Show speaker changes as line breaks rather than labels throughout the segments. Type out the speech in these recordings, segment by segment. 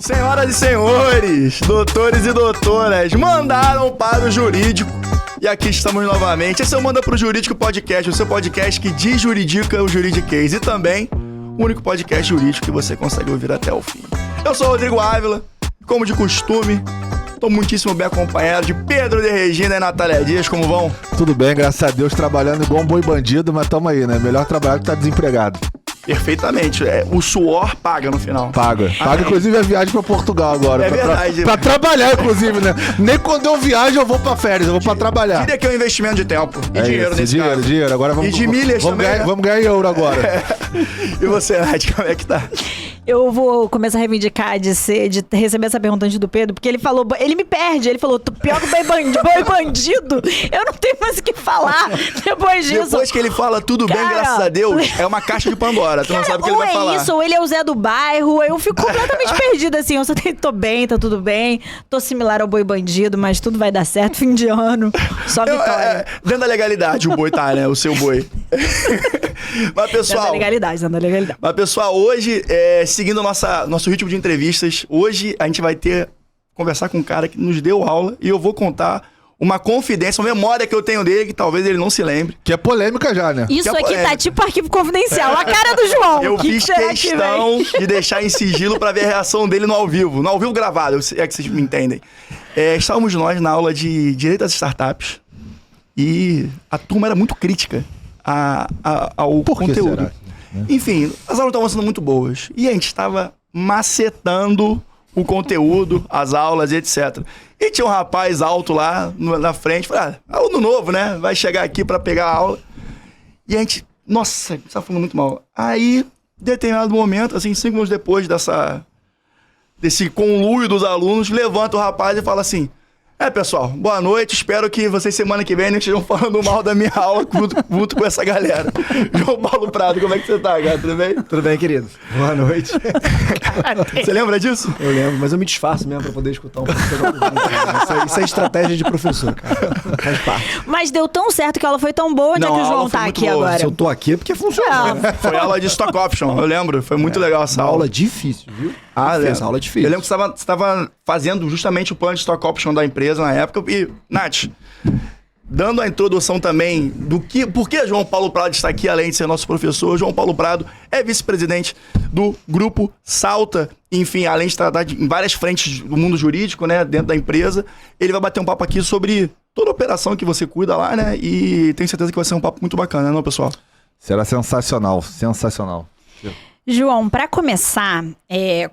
Senhoras e senhores, doutores e doutoras, mandaram para o jurídico. E aqui estamos novamente. Esse é o Manda pro Jurídico Podcast, o seu podcast que desjuridica o juridiquês. E também o único podcast jurídico que você consegue ouvir até o fim. Eu sou o Rodrigo Ávila, como de costume, estou muitíssimo bem acompanhado de Pedro de Regina e Natália Dias. Como vão?
Tudo bem, graças a Deus, trabalhando igual um boi bandido, mas tamo aí, né? Melhor trabalhar que tá desempregado.
Perfeitamente. O suor paga no final.
Paga, inclusive a viagem pra Portugal agora.
É verdade.
Pra trabalhar, inclusive, né? Nem quando eu viajo eu vou pra férias, eu vou pra trabalhar.
Diria que é um investimento de tempo. E dinheiro
isso,
nesse caso.
Dinheiro. Agora vamos,
e de milhas
vamos
também,
ganhar, vamos ganhar em euro agora.
E você, Nath, como é que tá?
Eu vou começar a reivindicar de receber essa pergunta antes do Pedro, porque ele falou, ele me perde, ele falou, pior que boi bandido, eu não tenho mais o que falar depois disso.
Depois que ele fala tudo bem, graças a Deus, é uma caixa de Pandora, tu não sabe o que ele vai falar.
Isso, ou ele é o Zé do bairro, eu fico completamente perdida, assim, eu só tô bem, tá tudo bem, tô similar ao boi bandido, mas tudo vai dar certo, fim de ano, só vitória.
Dentro da legalidade o boi tá, né, o seu boi. Mas pessoal...
Dentro da legalidade.
Mas pessoal, hoje, seguindo nosso ritmo de entrevistas, hoje a gente vai conversar com um cara que nos deu aula e eu vou contar uma confidência, uma memória que eu tenho dele, que talvez ele não se lembre.
Que é polêmica já, né?
Isso aqui tá tipo arquivo confidencial, a cara do João.
Eu fiz questão de deixar em sigilo pra ver a reação dele no ao vivo gravado, é que vocês me entendem. Estávamos nós na aula de Direito das Startups e a turma era muito crítica ao conteúdo. Será? Enfim, as aulas estavam sendo muito boas e a gente estava macetando o conteúdo, as aulas e etc. E tinha um rapaz alto lá na frente, falei, aluno novo, né? Vai chegar aqui para pegar a aula. E a gente, nossa, estava falando muito mal. Aí, em determinado momento, assim, 5 minutos depois desse conluio dos alunos, levanta o rapaz e fala assim, pessoal, boa noite, espero que vocês semana que vem não estejam falando mal da minha aula junto com essa galera. João Paulo Prado, como é que você tá, cara? Tudo bem?
Tudo bem, querido. Boa noite.
Você lembra disso?
Eu lembro, mas eu me disfarço mesmo pra poder escutar um pouco. Isso é estratégia de professor, cara. Faz parte.
Mas deu tão certo que a aula foi tão boa, onde é que o João tá aqui
boa.
agora?
Se eu tô aqui é porque funcionou.
Foi aula de Stock Option, eu lembro. Foi muito legal essa aula.
Aula difícil, viu?
Essa
aula difícil.
Eu lembro que você estava fazendo justamente o plano de Stock Option da empresa na época. E, Nath, dando a introdução também por que João Paulo Prado está aqui, além de ser nosso professor. João Paulo Prado é vice-presidente do Grupo Salta. Enfim, além de tratar em várias frentes do mundo jurídico, né, dentro da empresa, ele vai bater um papo aqui sobre toda a operação que você cuida lá, né? E tenho certeza que vai ser um papo muito bacana, não, pessoal?
Será sensacional.
João, para começar,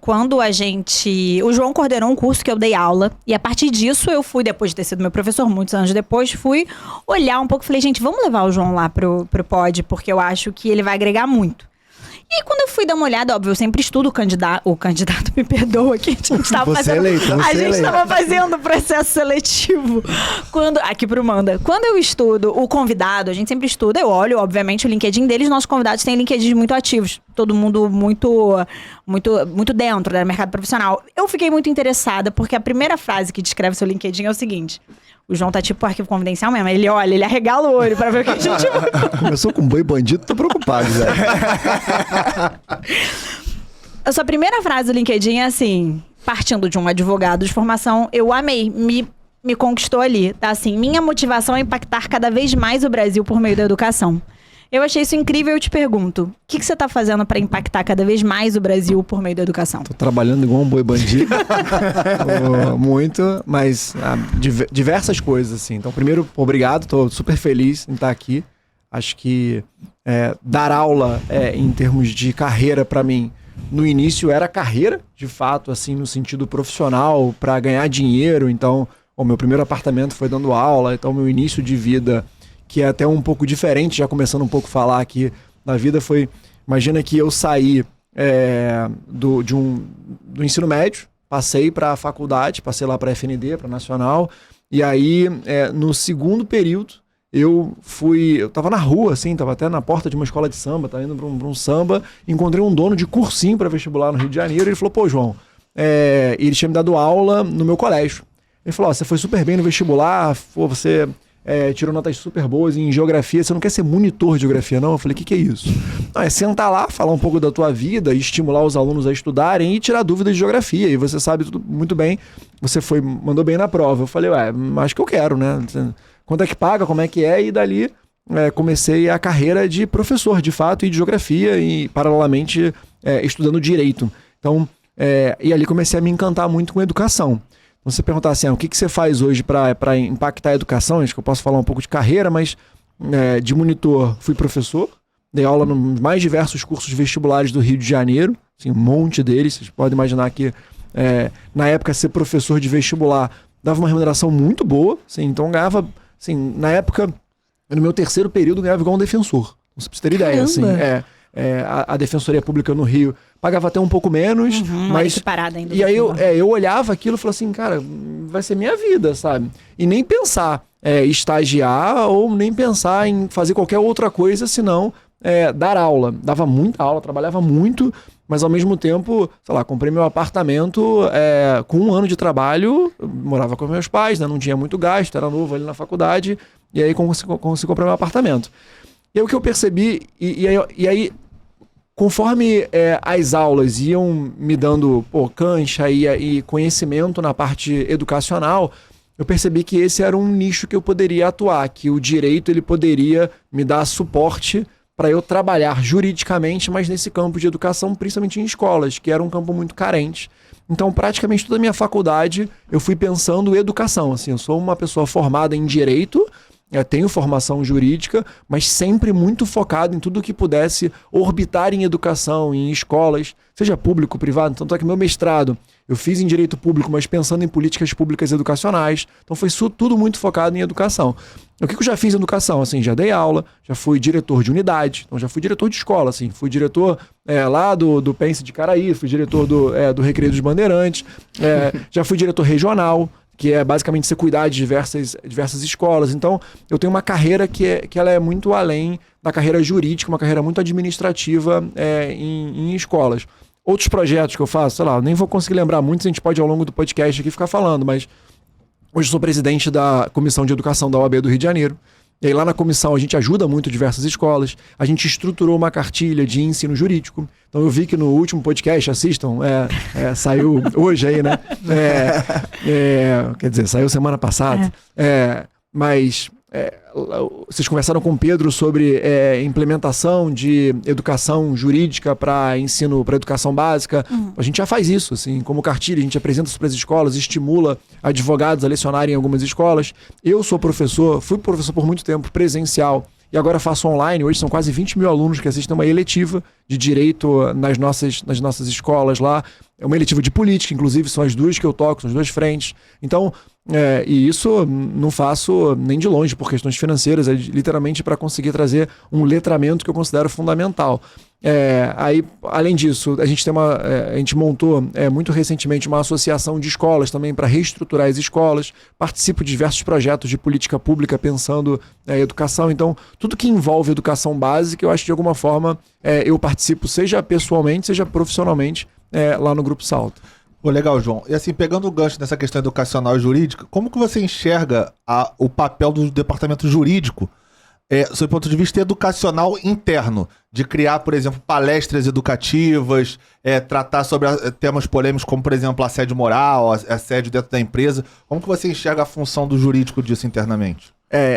quando o João coordenou um curso que eu dei aula, e a partir disso eu fui, depois de ter sido meu professor, muitos anos depois, fui olhar um pouco e falei, gente, vamos levar o João lá pro pod, porque eu acho que ele vai agregar muito. E aí, quando eu fui dar uma olhada, óbvio, eu sempre estudo o candidato me perdoa aqui, a gente tava tava fazendo o processo seletivo. Aqui pro Manda. Quando eu estudo o convidado, a gente sempre estuda, eu olho, obviamente, o LinkedIn deles, nossos convidados têm LinkedIn muito ativos, todo mundo muito dentro do mercado profissional. Eu fiquei muito interessada, porque a primeira frase que descreve seu LinkedIn é o seguinte... O João tá tipo arquivo confidencial mesmo. Ele olha, ele arregala o olho pra ver o que a gente vai.
Começou com boi bandido, tô preocupado, Zé.
A sua primeira frase do LinkedIn é assim, partindo de um advogado de formação, eu amei, me conquistou ali, tá assim, minha motivação é impactar cada vez mais o Brasil por meio da educação. Eu achei isso incrível e eu te pergunto, o que você tá fazendo pra impactar cada vez mais o Brasil por meio da educação?
Tô trabalhando igual um boi bandido, muito, mas diversas coisas, assim. Então, primeiro, obrigado, tô super feliz em estar aqui. Acho que dar aula em termos de carreira pra mim, no início era carreira, de fato, assim, no sentido profissional, pra ganhar dinheiro. Então, o meu primeiro apartamento foi dando aula, então meu início de vida... que é até um pouco diferente, já começando um pouco a falar aqui na vida, foi... Imagina que eu saí do ensino médio, passei para a faculdade, passei lá para a FND, para a Nacional, e aí, no segundo período, eu tava na rua, assim, tava até na porta de uma escola de samba, tava indo para um samba, encontrei um dono de cursinho para vestibular no Rio de Janeiro, e ele falou, pô, João, ele tinha me dado aula no meu colégio. Ele falou, você foi super bem no vestibular, você... tirou notas super boas em geografia, você não quer ser monitor de geografia, não? Eu falei, o que é isso? Não, é sentar lá, falar um pouco da tua vida, estimular os alunos a estudarem e tirar dúvidas de geografia. E você sabe tudo muito bem, você mandou bem na prova. Eu falei, acho que eu quero, né? Quanto é que paga, como é que é? E dali comecei a carreira de professor, de fato, e de geografia, e paralelamente estudando direito. Então, e ali comecei a me encantar muito com educação. Então, você perguntar assim, o que você faz hoje para impactar a educação? Acho que eu posso falar um pouco de carreira, mas de monitor fui professor, dei aula nos mais diversos cursos vestibulares do Rio de Janeiro, assim, um monte deles. Vocês podem imaginar que na época ser professor de vestibular dava uma remuneração muito boa, assim, então ganhava, assim, na época, no meu terceiro período, ganhava igual um defensor. Pra você ter ideia, assim, a Defensoria Pública no Rio pagava até um pouco menos, mas...
Ainda
e aí eu olhava aquilo e falava assim, cara, vai ser minha vida, sabe? E nem pensar estagiar ou nem pensar em fazer qualquer outra coisa, senão dar aula. Dava muita aula, trabalhava muito, mas ao mesmo tempo, sei lá, comprei meu apartamento com 1 ano de trabalho, eu morava com meus pais, né? Não tinha muito gasto, era novo ali na faculdade, e aí consegui comprar meu apartamento. E aí o que eu percebi, e aí conforme as aulas iam me dando cancha e conhecimento na parte educacional, eu percebi que esse era um nicho que eu poderia atuar, que o direito ele poderia me dar suporte para eu trabalhar juridicamente, mas nesse campo de educação, principalmente em escolas, que era um campo muito carente. Então, praticamente toda a minha faculdade, eu fui pensando em educação. Assim, eu sou uma pessoa formada em direito, tenho formação jurídica, mas sempre muito focado em tudo que pudesse orbitar em educação, em escolas, seja público, privado. Tanto é que meu mestrado eu fiz em direito público, mas pensando em políticas públicas educacionais. Então foi tudo muito focado em educação. O que eu já fiz em educação? Assim, já dei aula, já fui diretor de unidade, então já fui diretor de escola, assim, fui diretor lá do Pense de Caraí, fui diretor do Recreio dos Bandeirantes, já fui diretor regional, que é basicamente você cuidar de diversas escolas. Então, eu tenho uma carreira que ela é muito além da carreira jurídica, uma carreira muito administrativa em escolas. Outros projetos que eu faço, sei lá, nem vou conseguir lembrar muitos, a gente pode ao longo do podcast aqui ficar falando, mas hoje eu sou presidente da Comissão de Educação da OAB do Rio de Janeiro. E aí lá na comissão a gente ajuda muito diversas escolas, a gente estruturou uma cartilha de ensino jurídico. Então eu vi que no último podcast, assistam, saiu hoje aí, né? Quer dizer, saiu semana passada. Mas vocês conversaram com o Pedro sobre implementação de educação jurídica para ensino, para educação básica. A gente já faz isso, assim, como cartilha, a gente apresenta isso para as escolas, estimula advogados a lecionarem em algumas escolas. Eu sou professor, fui professor por muito tempo, presencial, e agora faço online. Hoje são quase 20 mil alunos que assistem uma eletiva de direito nas nossas escolas lá. É uma eletiva de política, inclusive, são as duas que eu toco, são as duas frentes. Então, e isso não faço nem de longe por questões financeiras, é literalmente para conseguir trazer um letramento que eu considero fundamental. Aí, além disso, a gente montou muito recentemente uma associação de escolas também para reestruturar as escolas, participo de diversos projetos de política pública pensando educação. Então, tudo que envolve educação básica, eu acho que de alguma forma eu participo, seja pessoalmente, seja profissionalmente, lá no Grupo Salto.
Pô, legal, João. E assim, pegando o gancho dessa questão educacional e jurídica, como que você enxerga o papel do departamento jurídico sob o ponto de vista educacional interno? De criar, por exemplo, palestras educativas, tratar sobre temas polêmicos como, por exemplo, assédio moral, assédio dentro da empresa. Como que você enxerga a função do jurídico disso internamente?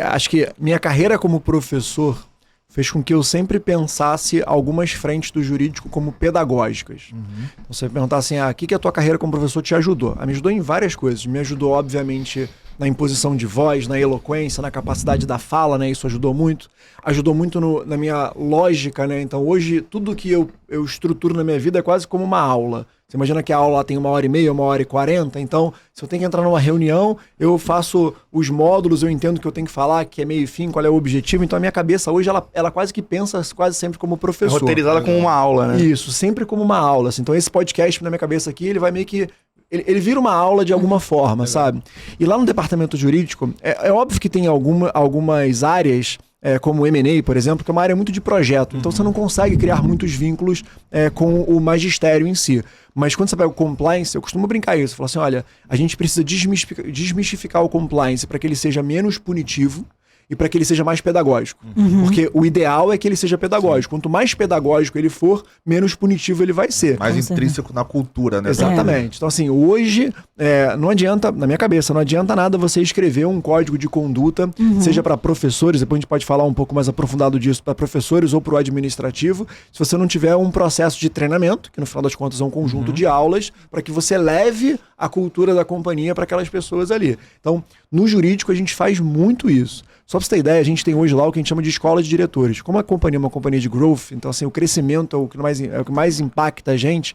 Acho que minha carreira como professor fez com que eu sempre pensasse algumas frentes do jurídico como pedagógicas. Então, você perguntar assim, o que a tua carreira como professor te ajudou? Me ajudou em várias coisas. Me ajudou, obviamente, na imposição de voz, na eloquência, na capacidade da fala, né? Isso ajudou muito. Ajudou muito na minha lógica, né? Então, hoje, tudo que eu estruturo na minha vida é quase como uma aula. Você imagina que a aula tem 1h30, 1h40, então se eu tenho que entrar numa reunião, eu faço os módulos, eu entendo o que eu tenho que falar, que é meio e fim, qual é o objetivo, então a minha cabeça hoje, ela quase que pensa quase sempre como professor.
Roteirizada como uma aula, né?
Isso, sempre como uma aula. Assim. Então esse podcast na minha cabeça aqui, ele vai meio que... Ele vira uma aula de alguma forma, sabe? E lá no departamento jurídico, é óbvio que tem algumas áreas... como o M&A, por exemplo, que é uma área muito de projeto. Então você não consegue criar muitos vínculos com o magistério em si. Mas quando você pega o compliance, eu costumo brincar isso. Eu falo assim, olha, a gente precisa desmistificar o compliance para que ele seja menos punitivo, e para que ele seja mais pedagógico. Porque o ideal é que ele seja pedagógico. Quanto mais pedagógico ele for, menos punitivo ele vai ser.
Mais
Com
intrínseco na cultura, né?
Exatamente. Então, assim, hoje, não adianta, na minha cabeça, não adianta nada você escrever um código de conduta, seja para professores, depois a gente pode falar um pouco mais aprofundado disso, para professores ou para o administrativo, se você não tiver um processo de treinamento, que no final das contas é um conjunto de aulas, para que você leve a cultura da companhia para aquelas pessoas ali. Então, no jurídico, a gente faz muito isso. Só pra você ter ideia, a gente tem hoje lá o que a gente chama de escola de diretores. Como a companhia é uma companhia de growth, então assim, o crescimento é o que mais impacta a gente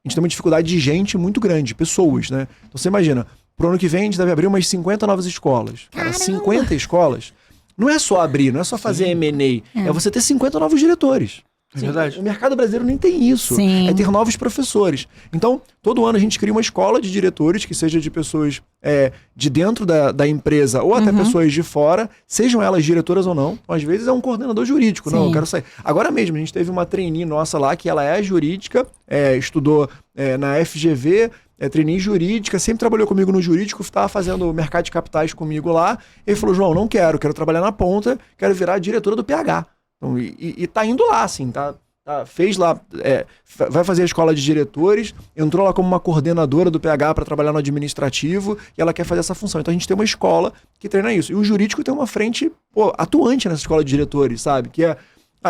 tem uma dificuldade de gente muito grande, pessoas, né? Então você imagina, pro ano que vem a gente deve abrir umas 50 novas escolas. Cara, 50 escolas. Não é só abrir, não é só fazer M&A, é você ter 50 novos diretores.
É verdade.
O mercado brasileiro nem tem isso.
Sim.
É ter novos professores. Então, todo ano a gente cria uma escola de diretores, que seja de pessoas de dentro da empresa ou até pessoas de fora, sejam elas diretoras ou não. Então, às vezes é um coordenador jurídico. Não, eu quero sair. Agora mesmo, a gente teve uma trainee nossa lá, que ela é jurídica, estudou na FGV, trainee jurídica, sempre trabalhou comigo no jurídico, estava fazendo mercado de capitais comigo lá. Ele falou, João, não quero trabalhar na ponta, quero virar diretora do PH. Então, e tá indo lá, assim, fez lá, vai fazer a escola de diretores, entrou lá como uma coordenadora do PH para trabalhar no administrativo, e ela quer fazer essa função. Então a gente tem uma escola que treina isso. E o jurídico tem uma frente atuante nessa escola de diretores, sabe? Que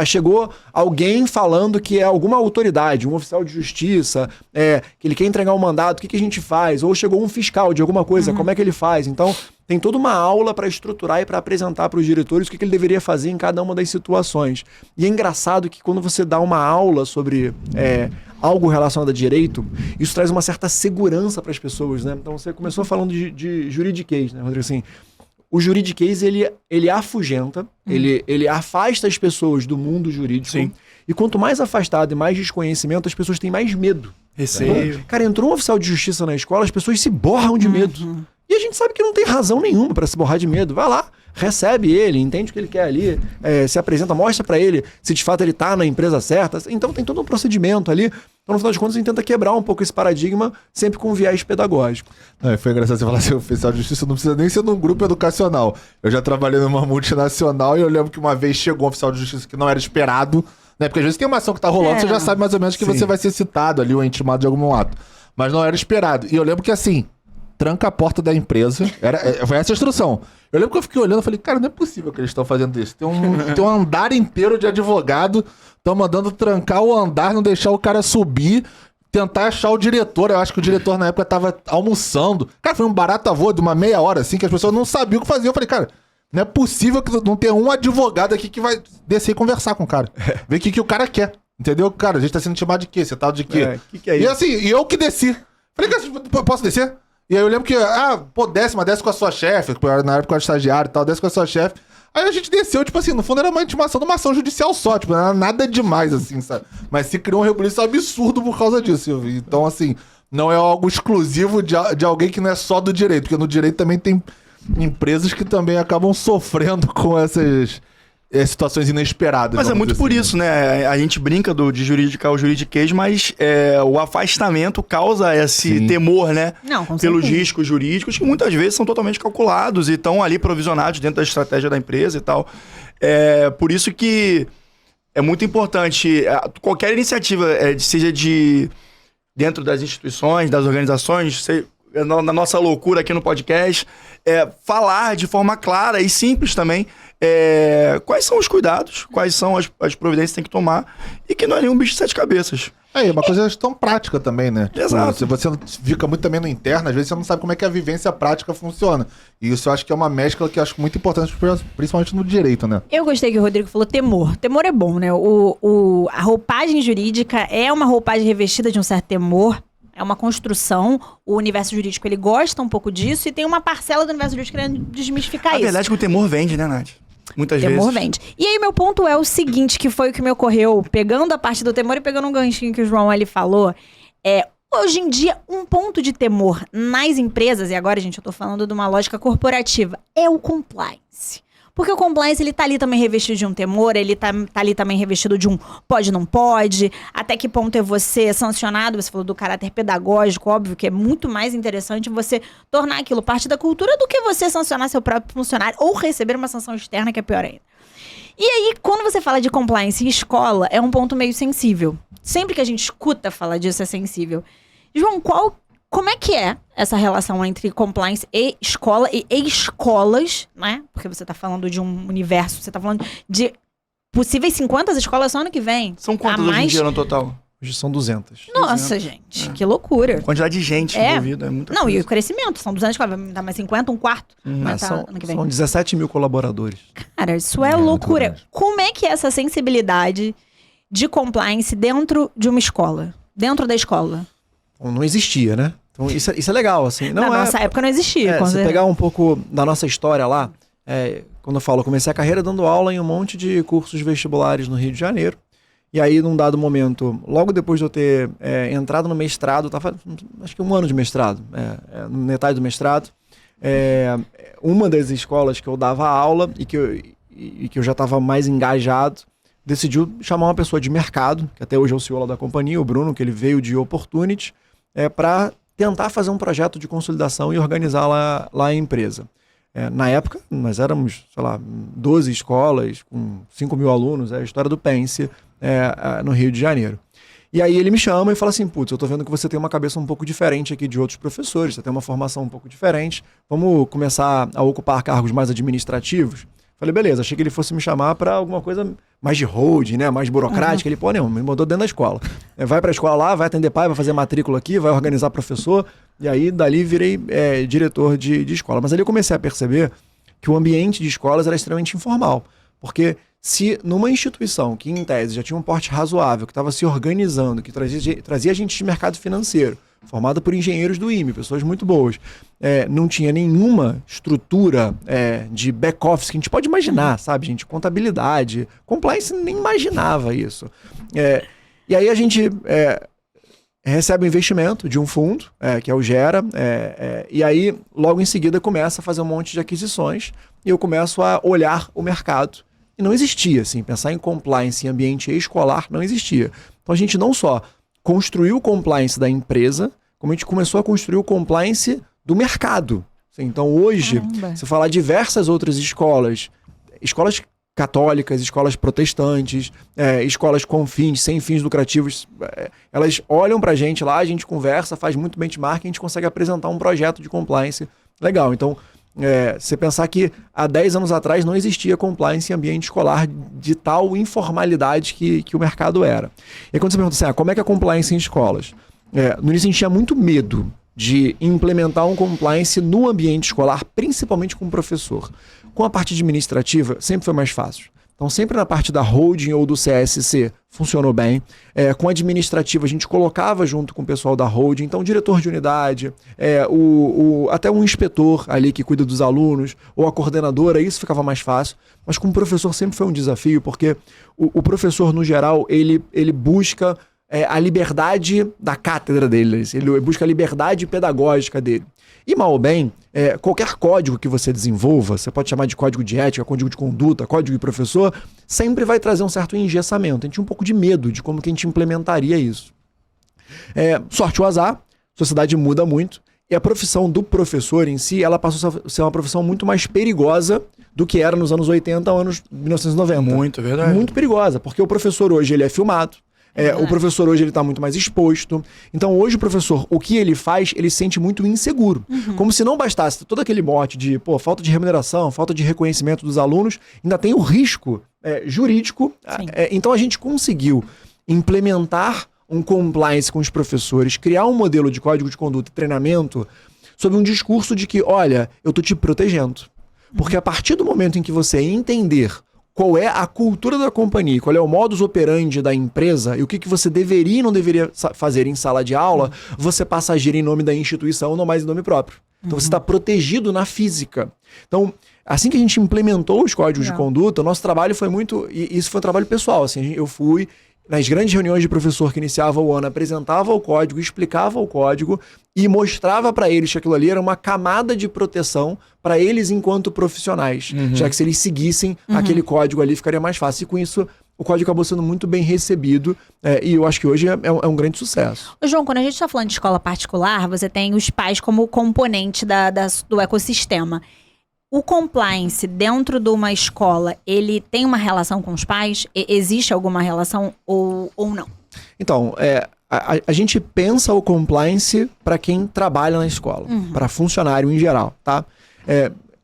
chegou alguém falando que é alguma autoridade, um oficial de justiça, que ele quer entregar um mandato, o que a gente faz? Ou chegou um fiscal de alguma coisa, como é que ele faz? Então, tem toda uma aula para estruturar e para apresentar para os diretores o que ele deveria fazer em cada uma das situações. E é engraçado que quando você dá uma aula sobre algo relacionado a direito, isso traz uma certa segurança para as pessoas, né? Então, você começou falando de juridiquês, né, Rodrigo? Assim, o juridiquês, ele afugenta, ele afasta as pessoas do mundo jurídico.
Sim.
E quanto mais afastado e mais desconhecimento, as pessoas têm mais medo.
Receio.
Então, cara, entrou um oficial de justiça na escola, as pessoas se borram de medo. E a gente sabe que não tem razão nenhuma para se borrar de medo. Vai lá, recebe ele, entende o que ele quer ali, se apresenta, mostra para ele se de fato ele tá na empresa certa. Então tem todo um procedimento ali. Então, no final de contas, a gente tenta quebrar um pouco esse paradigma, sempre com viés pedagógico.
Foi engraçado você falar assim, oficial de justiça não precisa nem ser num grupo educacional. Eu já trabalhei numa multinacional e eu lembro que uma vez chegou um oficial de justiça que não era esperado, né? Porque às vezes tem uma ação que tá rolando, você já sabe mais ou menos que você vai ser citado ali ou intimado de algum ato. Mas não era esperado. E eu lembro que assim, tranca a porta da empresa, foi essa a instrução. Eu lembro que eu fiquei olhando e falei, cara, não é possível que eles estão fazendo isso. Tem um andar inteiro de advogado, estão mandando trancar o andar, não deixar o cara subir, tentar achar o diretor. Eu acho que o diretor na época tava almoçando. Cara, foi um barato avô de uma meia hora, assim, que as pessoas não sabiam o que fazer. Eu falei, cara, não é possível que não tenha um advogado aqui que vai descer e conversar com o cara. Ver o que o cara quer. Entendeu? Cara, a gente tá sendo chamado de quê? Você tá de quê?
Que é isso?
E assim, eu que desci. Falei, cara, posso descer? E aí eu lembro que, desce com a sua chefe, na época eu era estagiário e tal, desce com a sua chefe. Aí a gente desceu, tipo assim, no fundo era uma intimação de uma ação judicial só, tipo, não era nada demais, assim, sabe? Mas se criou um rebuliço absurdo por causa disso. Então, assim, não é algo exclusivo de alguém que não é só do direito, porque no direito também tem empresas que também acabam sofrendo com essas situações inesperadas.
Mas é muito por
assim,
isso, né? A gente brinca de jurídica ao juridiquês, mas o afastamento causa esse temor, né?
Não, com
pelos
certeza.
riscos jurídicos, que muitas vezes são totalmente calculados e estão ali provisionados dentro da estratégia da empresa e tal. Por isso que é muito importante, qualquer iniciativa, seja dentro das instituições, das organizações, na nossa loucura aqui no podcast, falar de forma clara e simples também quais são os cuidados, quais são as providências que tem que tomar e que não é nenhum bicho de sete cabeças.
Uma coisa tão prática também, né?
Exato.
Se você fica muito também no interno, às vezes você não sabe como é que a vivência prática funciona. E isso eu acho que é uma mescla que eu acho muito importante, principalmente no direito, né?
Eu gostei que o Rodrigo falou temor. Temor é bom, né? A roupagem jurídica é uma roupagem revestida de um certo temor. É uma construção, o universo jurídico ele gosta um pouco disso e tem uma parcela do universo jurídico querendo desmistificar isso.
A verdade é que o temor vende, né, Nath? Muitas vezes.
Temor vende. E aí, meu ponto é o seguinte, que foi o que me ocorreu, pegando a parte do temor e pegando um ganchinho que o João ali falou, hoje em dia, um ponto de temor nas empresas, e agora, gente, eu tô falando de uma lógica corporativa, é o compliance. Porque o compliance, ele tá ali também revestido de um temor, ele tá ali também revestido de um pode, não pode, até que ponto é você sancionado, você falou do caráter pedagógico, óbvio que é muito mais interessante você tornar aquilo parte da cultura do que você sancionar seu próprio funcionário ou receber uma sanção externa, que é pior ainda. E aí, quando você fala de compliance em escola, é um ponto meio sensível. Sempre que a gente escuta falar disso, é sensível. João, como é que é essa relação entre compliance e escola e escolas, né? Porque você tá falando de um universo, você tá falando de possíveis 50 escolas só ano que vem.
São quantas hoje em dia no total?
Hoje são 200.
Nossa, gente, que loucura.
Quantidade de gente envolvida, é muita
Não,
coisa.
e o crescimento, são 200 escolas, vai dar mais 50, um quarto. Vai tá ano que vem.
São 17 mil colaboradores.
Cara, isso é loucura. Como é que é essa sensibilidade de compliance dentro de uma escola? Dentro da escola?
Então, não existia, né? Então isso é legal, assim.
Na nossa época não existia. com
Se
certeza.
pegar um pouco da nossa história lá, quando eu falo, eu comecei a carreira dando aula em um monte de cursos vestibulares no Rio de Janeiro. E aí, num dado momento, logo depois de eu ter entrado no mestrado, tava, acho que 1 ano de mestrado, metade do mestrado, uma das escolas que eu dava aula e que eu já estava mais engajado, decidiu chamar uma pessoa de mercado, que até hoje é o CEO lá da companhia, o Bruno, que ele veio de Opportunity, para tentar fazer um projeto de consolidação e organizar lá a empresa. Na época, nós éramos, 12 escolas com 5 mil alunos, a história do Pense, no Rio de Janeiro. E aí ele me chama e fala assim, putz, eu tô vendo que você tem uma cabeça um pouco diferente aqui de outros professores, você tem uma formação um pouco diferente, vamos começar a ocupar cargos mais administrativos? Falei, beleza, achei que ele fosse me chamar para alguma coisa mais de holding, né, mais burocrática. Ele, não, me mandou dentro da escola. Vai para a escola lá, vai atender pai, vai fazer matrícula aqui, vai organizar professor, e aí dali virei diretor de escola. Mas ali eu comecei a perceber que o ambiente de escolas era extremamente informal, porque se numa instituição que, em tese, já tinha um porte razoável, que estava se organizando, que trazia gente de mercado financeiro, formada por engenheiros do IME, pessoas muito boas, não tinha nenhuma estrutura de back-office que a gente pode imaginar, sabe, gente? Contabilidade, compliance, nem imaginava isso. E aí a gente recebe o investimento de um fundo, que é o Gera, e aí logo em seguida começa a fazer um monte de aquisições e eu começo a olhar o mercado. E não existia, assim, pensar em compliance em ambiente escolar não existia. Então a gente não só construiu o compliance da empresa, como a gente começou a construir o compliance do mercado. Então hoje, se falar diversas outras escolas católicas, escolas protestantes, escolas com fins, sem fins lucrativos, elas olham pra gente lá, a gente conversa, faz muito benchmark, a gente consegue apresentar um projeto de compliance legal. Então, você pensar que há 10 anos atrás não existia compliance em ambiente escolar de tal informalidade que o mercado era. E aí quando você pergunta assim, como é que é compliance em escolas? No início a gente tinha muito medo de implementar um compliance no ambiente escolar, principalmente com o professor. Com a parte administrativa, sempre foi mais fácil. Então, sempre na parte da holding ou do CSC funcionou bem. Com a administrativa, a gente colocava junto com o pessoal da holding. Então, o diretor de unidade, até um inspetor ali que cuida dos alunos, ou a coordenadora, isso ficava mais fácil. Mas com o professor sempre foi um desafio, porque o professor, no geral, ele busca a liberdade da cátedra dele. Ele busca a liberdade pedagógica dele. E mal ou bem, qualquer código que você desenvolva, você pode chamar de código de ética, código de conduta, código de professor, sempre vai trazer um certo engessamento. A gente tinha um pouco de medo de como que a gente implementaria isso. Sorte ou azar, a sociedade muda muito, e a profissão do professor em si, ela passou a ser uma profissão muito mais perigosa do que era nos anos 80 ou anos 1990.
Muito, é verdade.
Muito perigosa, porque o professor hoje ele é filmado, o professor hoje ele está muito mais exposto. Então hoje o professor, o que ele faz, ele se sente muito inseguro. Como se não bastasse todo aquele mote de falta de remuneração, falta de reconhecimento dos alunos, ainda tem o risco jurídico. Então a gente conseguiu implementar um compliance com os professores, criar um modelo de código de conduta e treinamento sob um discurso de que, olha, eu tô te protegendo. Porque a partir do momento em que você entender qual é a cultura da companhia, qual é o modus operandi da empresa e o que você deveria e não deveria fazer em sala de aula, você passa a agir em nome da instituição, não mais em nome próprio. Então você está protegido na física. Então, assim que a gente implementou os códigos de conduta, o nosso trabalho foi muito... E isso foi um trabalho pessoal. Assim, eu fui
nas grandes reuniões de professor que iniciava o ano, apresentava o código, explicava o código e mostrava para eles que aquilo ali era uma camada de proteção para eles enquanto profissionais. Já que se eles seguissem aquele código ali, ficaria mais fácil. E com isso, o código acabou sendo muito bem recebido e eu acho que hoje é um grande sucesso.
Ô, João, quando a gente está falando de escola particular, você tem os pais como componente do ecossistema. O compliance dentro de uma escola, ele tem uma relação com os pais? Existe alguma relação ou não?
Então, a gente pensa o compliance para quem trabalha na escola, para funcionário em geral, tá?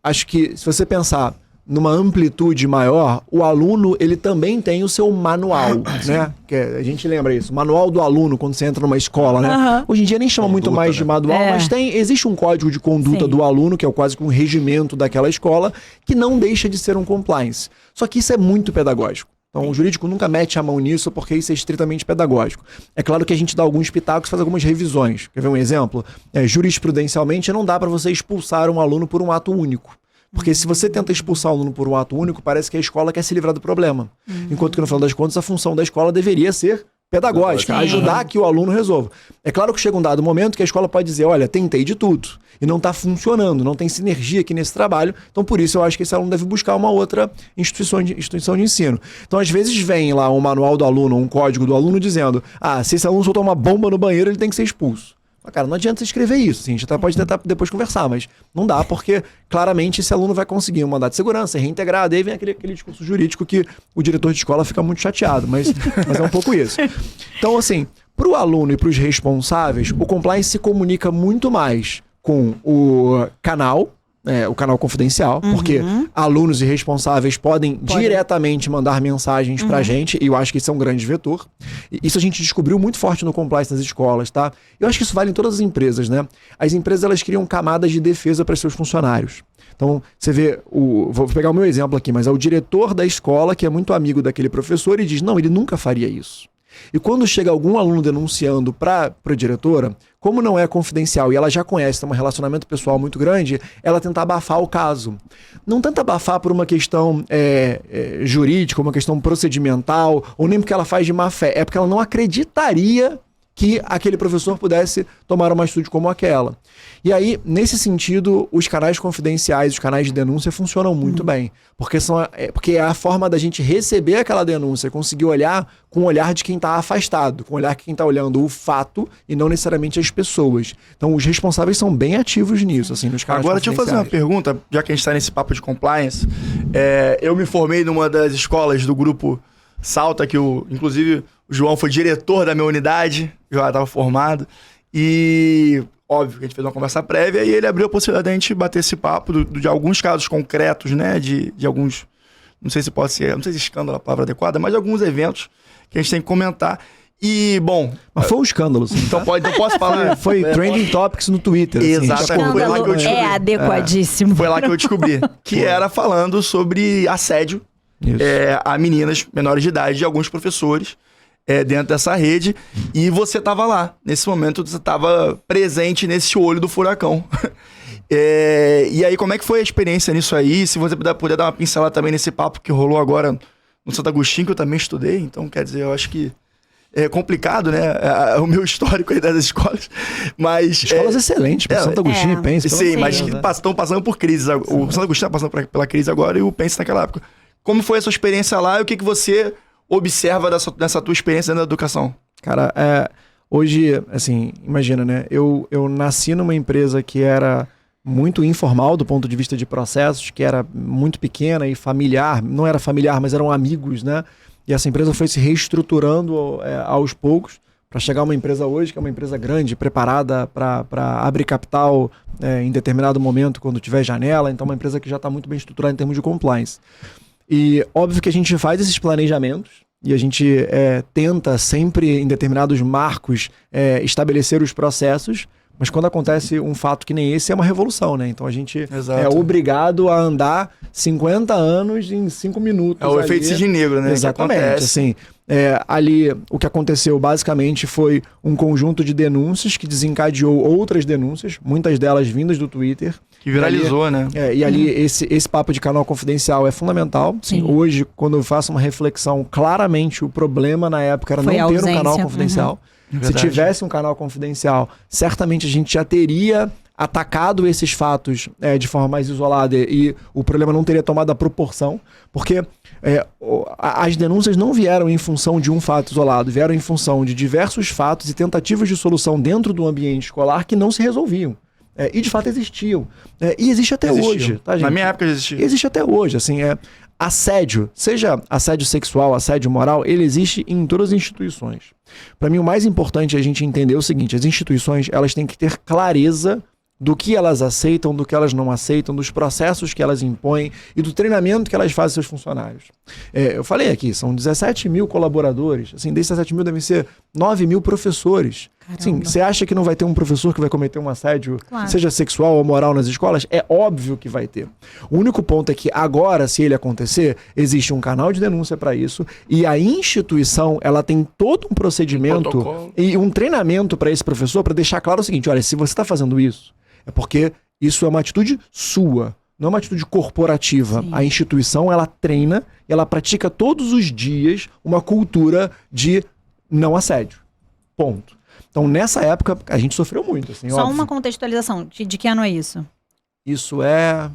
Acho que se você pensar numa amplitude maior, o aluno ele também tem o seu manual, né? Que a gente lembra isso, manual do aluno quando você entra numa escola, né? Hoje em dia nem chama muito mais de manual, mas existe um código de conduta do aluno, que é quase que um regimento daquela escola, que não deixa de ser um compliance. Só que isso é muito pedagógico. Então o jurídico nunca mete a mão nisso porque isso é estritamente pedagógico. É claro que a gente dá alguns pitacos, faz algumas revisões. Quer ver um exemplo? Jurisprudencialmente não dá para você expulsar um aluno por um ato único. Porque se você tenta expulsar o aluno por um ato único, parece que a escola quer se livrar do problema. Enquanto que, no final das contas, a função da escola deveria ser pedagógica, ajudar que o aluno resolva. É claro que chega um dado momento que a escola pode dizer, olha, tentei de tudo, e não está funcionando, não tem sinergia aqui nesse trabalho, então por isso eu acho que esse aluno deve buscar uma outra instituição de ensino. Então, às vezes, vem lá um manual do aluno, um código do aluno dizendo, se esse aluno soltar uma bomba no banheiro, ele tem que ser expulso. Cara, não adianta você escrever isso, assim, a gente até pode tentar depois conversar, mas não dá, porque claramente esse aluno vai conseguir um mandato de segurança, reintegrar, daí vem aquele discurso jurídico que o diretor de escola fica muito chateado, mas é um pouco isso. Então, assim, para o aluno e para os responsáveis, o compliance se comunica muito mais com o canal confidencial, porque alunos e responsáveis podem diretamente mandar mensagens pra gente, e eu acho que isso é um grande vetor. E isso a gente descobriu muito forte no compliance das escolas, tá? Eu acho que isso vale em todas as empresas, né? As empresas, elas criam camadas de defesa para seus funcionários. Então, você vê, vou pegar o meu exemplo aqui, mas é o diretor da escola que é muito amigo daquele professor e diz, não, ele nunca faria isso. E quando chega algum aluno denunciando para a diretora, como não é confidencial e ela já conhece, tem um relacionamento pessoal muito grande, ela tenta abafar o caso. Não tenta abafar por uma questão jurídica, uma questão procedimental, ou nem porque ela faz de má fé, é porque ela não acreditaria que aquele professor pudesse tomar uma atitude como aquela. E aí, nesse sentido, os canais confidenciais, os canais de denúncia funcionam muito bem. Porque é a forma da gente receber aquela denúncia, conseguir olhar com o olhar de quem está afastado, com o olhar de quem está olhando o fato e não necessariamente as pessoas. Então, os responsáveis são bem ativos nisso, assim, nos canais
Agora, deixa eu fazer uma pergunta, já que a gente está nesse papo de compliance. Eu me formei numa das escolas do grupo Salta, que inclusive o João foi diretor da minha unidade, já estava formado, e óbvio que a gente fez uma conversa prévia e ele abriu a possibilidade de a gente bater esse papo de alguns casos concretos, né, de alguns, não sei se pode ser, não sei se escândalo é a palavra adequada, mas de alguns eventos que a gente tem que comentar. E, bom...
Mas foi um escândalo, assim,
então não posso falar.
Foi trending topics no Twitter.
Exatamente. Foi lá que eu descobri.
Adequadíssimo.
Foi lá que eu descobri. Que era falando sobre assédio a meninas menores de idade de alguns professores dentro dessa rede. E você estava lá. Nesse momento, você estava presente nesse olho do furacão. E aí, como é que foi a experiência nisso aí? Se você puder dar uma pincelada também nesse papo que rolou agora no Santo Agostinho, que eu também estudei. Então, quer dizer, eu acho que é complicado, né? O meu histórico aí das escolas. Mas,
escolas excelentes, para Santo Agostinho e Pence.
Sim, mas que estão passando por crises. O Santo Agostinho está passando pela crise agora e o Pence naquela época. Como foi a sua experiência lá e o que você observa dessa tua experiência dentro da educação?
Cara, hoje, assim, imagina, né? Eu nasci numa empresa que era muito informal do ponto de vista de processos, que era muito pequena e familiar. Não era familiar, mas eram amigos, né? E essa empresa foi se reestruturando aos poucos para chegar a uma empresa hoje, que é uma empresa grande, preparada para abrir capital em determinado momento, quando tiver janela. Então, uma empresa que já está muito bem estruturada em termos de compliance. E óbvio que a gente faz esses planejamentos e a gente tenta sempre, em determinados marcos, estabelecer os processos, mas quando acontece um fato que nem esse, é uma revolução, né? Então a gente é obrigado a andar 50 anos em 5 minutos.
É o efeito cisne negro, né?
Exatamente, assim. Ali, o que aconteceu basicamente foi um conjunto de denúncias que desencadeou outras denúncias, muitas delas vindas do Twitter.
Que viralizou, né?
E ali, esse papo de canal confidencial é fundamental. Sim, hoje, quando eu faço uma reflexão, claramente o problema na época era
foi
não ter
ausência.
um canal confidencial. Se tivesse um canal confidencial, certamente a gente já teria atacado esses fatos de forma mais isolada e o problema não teria tomado a proporção, porque as denúncias não vieram em função de um fato isolado, vieram em função de diversos fatos e tentativas de solução dentro do ambiente escolar que não se resolviam. E de fato existiam. E existe até hoje, tá, gente?
Na minha época existia.
Existe até hoje, assim, assédio, seja assédio sexual, assédio moral, ele existe em todas as instituições. Para mim, o mais importante é a gente entender o seguinte: as instituições, elas têm que ter clareza do que elas aceitam, do que elas não aceitam, dos processos que elas impõem e do treinamento que elas fazem seus funcionários. Eu falei aqui, são 17 mil colaboradores, assim, desses 17 mil devem ser 9 mil professores. Assim, você acha que não vai ter um professor que vai cometer um assédio, seja sexual ou moral nas escolas? É óbvio que vai ter. O único ponto é que agora, se ele acontecer, existe um canal de denúncia para isso e a instituição, ela tem todo um procedimento e um treinamento para esse professor para deixar claro o seguinte: olha, se você está fazendo isso, é porque isso é uma atitude sua, não é uma atitude corporativa. Sim. A instituição, ela treina e ela pratica todos os dias uma cultura de não assédio. Ponto. Então, nessa época, a gente sofreu muito. Assim,
Só
óbvio.
uma contextualização. De que ano é isso?
Isso é...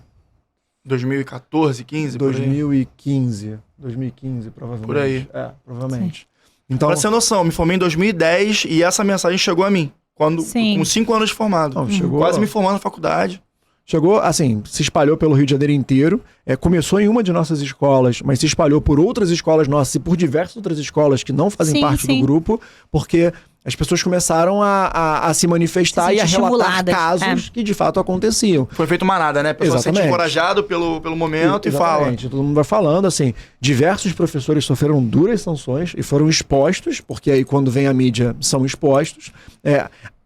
2014, 15?
2015. 2015, provavelmente.
Por aí.
Provavelmente.
Sim.
Então,
pra ter noção, me formei em 2010 e essa mensagem chegou a mim. Com 5 anos de formado.
Não, chegou,
quase me formando na faculdade.
Chegou, assim, se espalhou pelo Rio de Janeiro inteiro. Começou em uma de nossas escolas, mas se espalhou por outras escolas nossas e por diversas outras escolas que não fazem parte do grupo, porque as pessoas começaram a se manifestar e a relatar casos que de fato aconteciam.
Foi feito manada, né? A pessoa se sente encorajado pelo momento e fala.
Todo mundo vai falando, assim, diversos professores sofreram duras sanções e foram expostos, porque aí quando vem a mídia são expostos.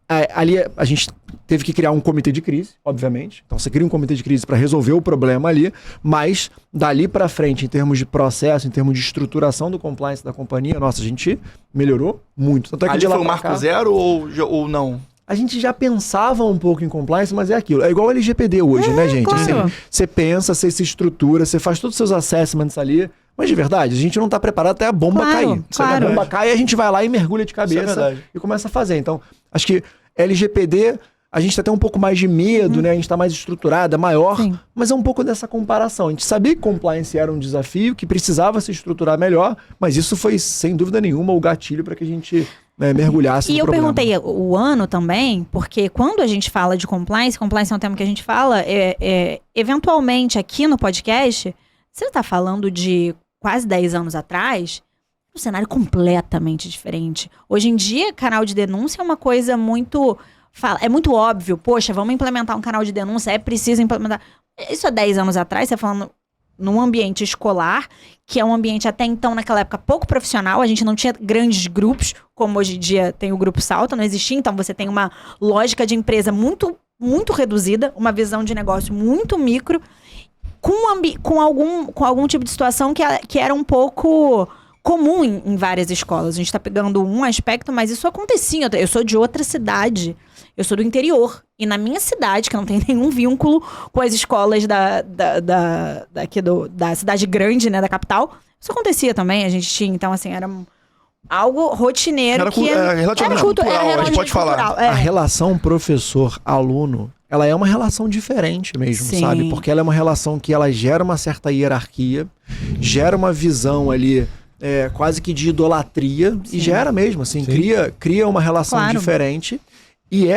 Ali a gente teve que criar um comitê de crise, obviamente. Então você cria um comitê de crise para resolver o problema ali, mas dali para frente, em termos de processo, em termos de estruturação do compliance da companhia, nossa, a gente melhorou muito. Tanto é que
ali foi o marco zero ou não?
A gente já pensava um pouco em compliance, mas é aquilo. É igual o LGPD hoje, né, gente?
Claro.
Assim, você pensa, você se estrutura, você faz todos os seus assessments ali, mas de verdade, a gente não tá preparado até a bomba cair.
Claro.
A bomba cai e a gente vai lá e mergulha de cabeça e começa a fazer. Então, acho que LGPD, a gente tá até um pouco mais de medo, né? A gente tá mais estruturada, maior, mas é um pouco dessa comparação. A gente sabia que compliance era um desafio, que precisava se estruturar melhor, mas isso foi, sem dúvida nenhuma, o gatilho para que a gente mergulhasse no problema.
E eu perguntei o ano também, porque quando a gente fala de compliance é um tema que a gente fala, eventualmente aqui no podcast, você tá falando de quase 10 anos atrás, um cenário completamente diferente. Hoje em dia, canal de denúncia é uma coisa muito... É muito óbvio. Poxa, vamos implementar um canal de denúncia, é preciso implementar... Isso há 10 anos atrás, você falando num ambiente escolar, que é um ambiente até então, naquela época, pouco profissional. A gente não tinha grandes grupos, como hoje em dia tem o Grupo Salta, não existia. Então, você tem uma lógica de empresa muito, muito reduzida, uma visão de negócio muito micro, com algum tipo de situação que era um pouco... comum em várias escolas. A gente tá pegando um aspecto, mas isso acontecia. Eu sou de outra cidade. Eu sou do interior. E na minha cidade, que não tem nenhum vínculo com as escolas da cidade grande, né, da capital, isso acontecia também. A gente tinha, então, assim, era algo rotineiro.
Era relativamente cultural, a gente pode falar.
A relação professor-aluno, ela é uma relação diferente mesmo, sabe? Porque ela é uma relação que ela gera uma certa hierarquia, gera uma visão ali... quase que de idolatria, e gera mesmo, assim, cria uma relação diferente, e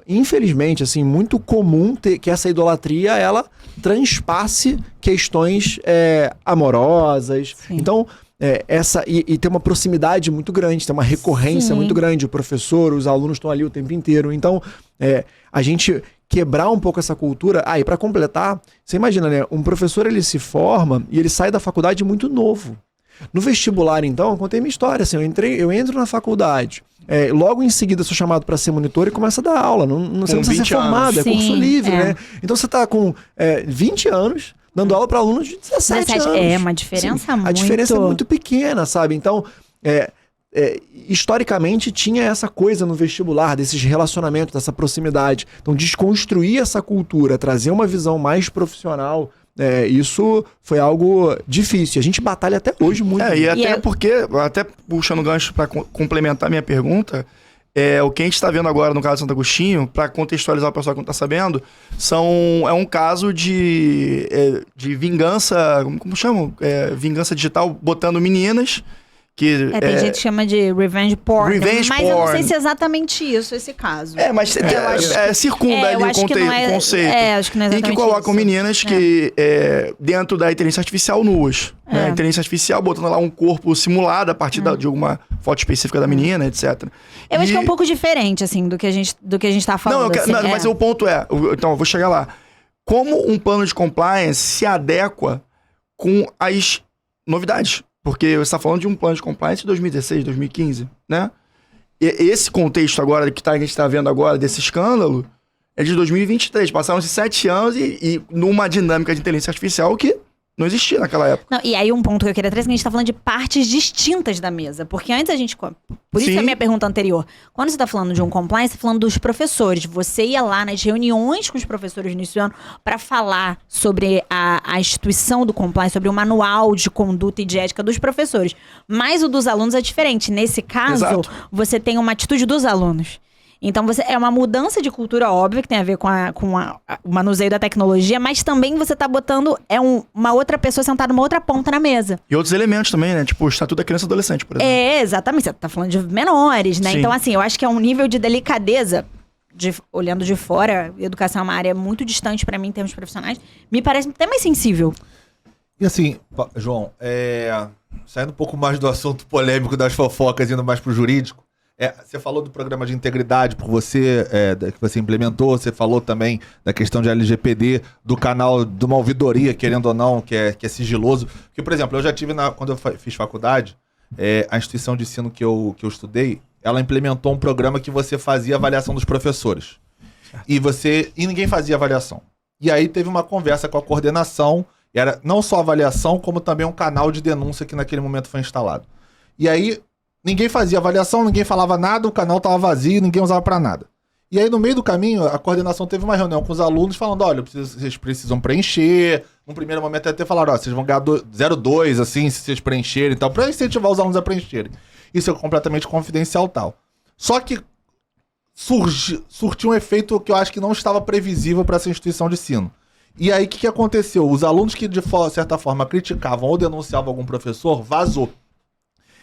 infelizmente, assim, muito comum que essa idolatria, ela transpasse questões amorosas. Sim. Então, e tem uma proximidade muito grande, tem uma recorrência muito grande, o professor, os alunos estão ali o tempo inteiro, então, a gente... quebrar um pouco essa cultura. E para completar, você imagina, né, um professor, ele se forma e ele sai da faculdade muito novo. No vestibular, então, eu contei minha história, assim, eu entro na faculdade, logo em seguida sou chamado para ser monitor e começo a dar aula, você não precisa ser formado, é curso livre, né? Então você tá com 20 anos, dando aula para alunos de 17 anos.
É uma diferença muito...
A diferença é muito pequena, sabe? Então, historicamente tinha essa coisa no vestibular, desses relacionamentos, dessa proximidade. Então, desconstruir essa cultura, trazer uma visão mais profissional, isso foi algo difícil. A gente batalha até hoje muito.
E até porque, até puxando o gancho para complementar a minha pergunta, o que a gente está vendo agora no caso de Santo Agostinho, para contextualizar o pessoal que não está sabendo, é um caso de vingança, como chamam? Vingança digital, botando meninas que...
tem gente que chama de revenge porn.
Revenge
mas
porn.
eu não sei se é exatamente isso, esse caso.
Mas circunda ali o conceito.
Acho que não é
em
exatamente
que colocam
isso.
meninas que, dentro da inteligência artificial, nuas. Né? Inteligência artificial, botando lá um corpo simulado a partir de alguma foto específica da menina, etc.
Eu acho que é um pouco diferente, assim, do que a gente tá falando.
Mas o ponto então, eu vou chegar lá. Como um plano de compliance se adequa com as novidades? Porque você está falando de um plano de compliance de 2016, 2015, né? E esse contexto agora que a gente está vendo agora desse escândalo é de 2023. Passaram-se 7 anos e numa dinâmica de inteligência artificial que não existia naquela época.
Não, e aí um ponto que eu queria trazer é que a gente tá falando de partes distintas da mesa. Porque antes a gente... Por isso
Sim.
a minha pergunta anterior. Quando você tá falando de um compliance, você tá falando dos professores. Você ia lá nas reuniões com os professores no início do ano para falar sobre a instituição do compliance, sobre o manual de conduta e de ética dos professores. Mas o dos alunos é diferente. Nesse caso,
Exato.
você tem uma atitude dos alunos. Então, é uma mudança de cultura óbvia, que tem a ver com o manuseio da tecnologia, mas também você tá botando uma outra pessoa sentada numa outra ponta na mesa.
E outros elementos também, né? Tipo o Estatuto da Criança e Adolescente, por exemplo.
Exatamente. Você tá falando de menores, né?
Sim.
Então, assim, eu acho que é um nível de delicadeza, olhando de fora, educação é uma área muito distante pra mim em termos profissionais, me parece até mais sensível.
E assim, João, saindo um pouco mais do assunto polêmico das fofocas, indo mais pro jurídico, você falou do programa de integridade que você implementou, você falou também da questão de LGPD, do canal de uma ouvidoria, querendo ou não, que é sigiloso. Porque, por exemplo, eu já tive, quando eu fiz faculdade, a instituição de ensino que eu estudei, ela implementou um programa que você fazia avaliação dos professores. E ninguém fazia avaliação. E aí teve uma conversa com a coordenação, era não só avaliação, como também um canal de denúncia que naquele momento foi instalado. E aí... ninguém fazia avaliação, ninguém falava nada, o canal estava vazio, ninguém usava para nada. E aí, no meio do caminho, a coordenação teve uma reunião com os alunos falando, olha, vocês precisam preencher. No primeiro momento até falaram, vocês vão ganhar 0,2, assim, se vocês preencherem e tal, para incentivar os alunos a preencherem. Isso é completamente confidencial e tal. Só que surtiu um efeito que eu acho que não estava previsível para essa instituição de ensino. E aí, o que aconteceu? Os alunos que, de certa forma, criticavam ou denunciavam algum professor, vazou.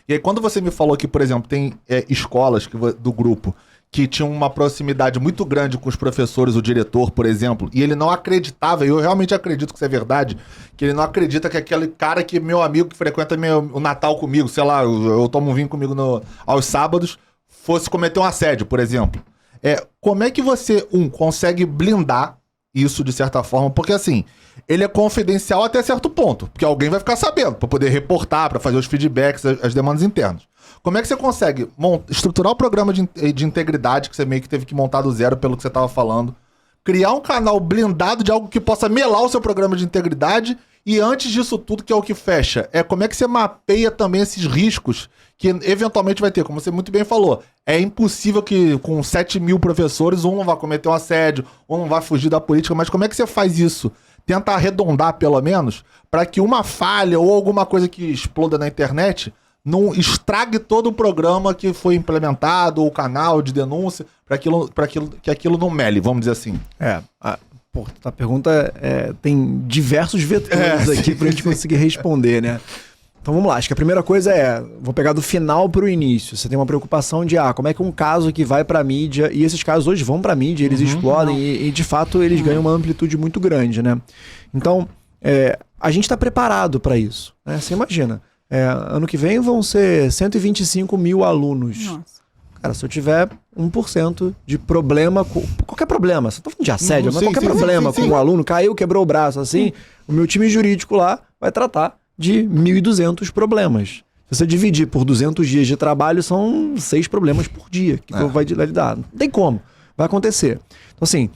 E aí, quando você me falou que, por exemplo, tem escolas do grupo que tinham uma proximidade muito grande com os professores, o diretor, por exemplo, e ele não acreditava, e eu realmente acredito que isso é verdade, que ele não acredita que aquele cara que meu amigo que frequenta o Natal comigo, sei lá, eu tomo um vinho comigo aos sábados, fosse cometer um assédio, por exemplo. Como é que você, consegue blindar isso de certa forma? Porque assim... ele é confidencial até certo ponto, porque alguém vai ficar sabendo, para poder reportar, para fazer os feedbacks, as demandas internas. Como é que você consegue estruturar o programa de integridade, que você meio que teve que montar do zero, pelo que você estava falando, criar um canal blindado de algo que possa melar o seu programa de integridade, e antes disso tudo, que é o que fecha, como é que você mapeia também esses riscos que eventualmente vai ter, como você muito bem falou, é impossível que com 7 mil professores, um não vai cometer um assédio, um não vai fugir da política, mas como é que você faz isso? Tenta arredondar, pelo menos, para que uma falha ou alguma coisa que exploda na internet não estrague todo o programa que foi implementado, ou o canal de denúncia, para que aquilo não mele, vamos dizer assim.
A pergunta tem diversos vetores aqui pra gente conseguir responder, né? Então vamos lá, acho que a primeira coisa vou pegar do final pro início. Você tem uma preocupação de, como é que um caso que vai pra mídia, e esses casos hoje vão pra mídia, eles explodem e de fato eles ganham uma amplitude muito grande, né? Então, a gente tá preparado pra isso, né? Você imagina, ano que vem vão ser 125 mil alunos.
Nossa.
Cara, se eu tiver 1% de problema, qualquer problema, você tá falando de assédio, mas qualquer problema com um aluno, caiu, quebrou o braço, assim, o meu time jurídico lá vai tratar de 1.200 problemas. Se você dividir por 200 dias de trabalho, são 6 problemas por dia que vai lidar. Não tem como. Vai acontecer. Então, assim,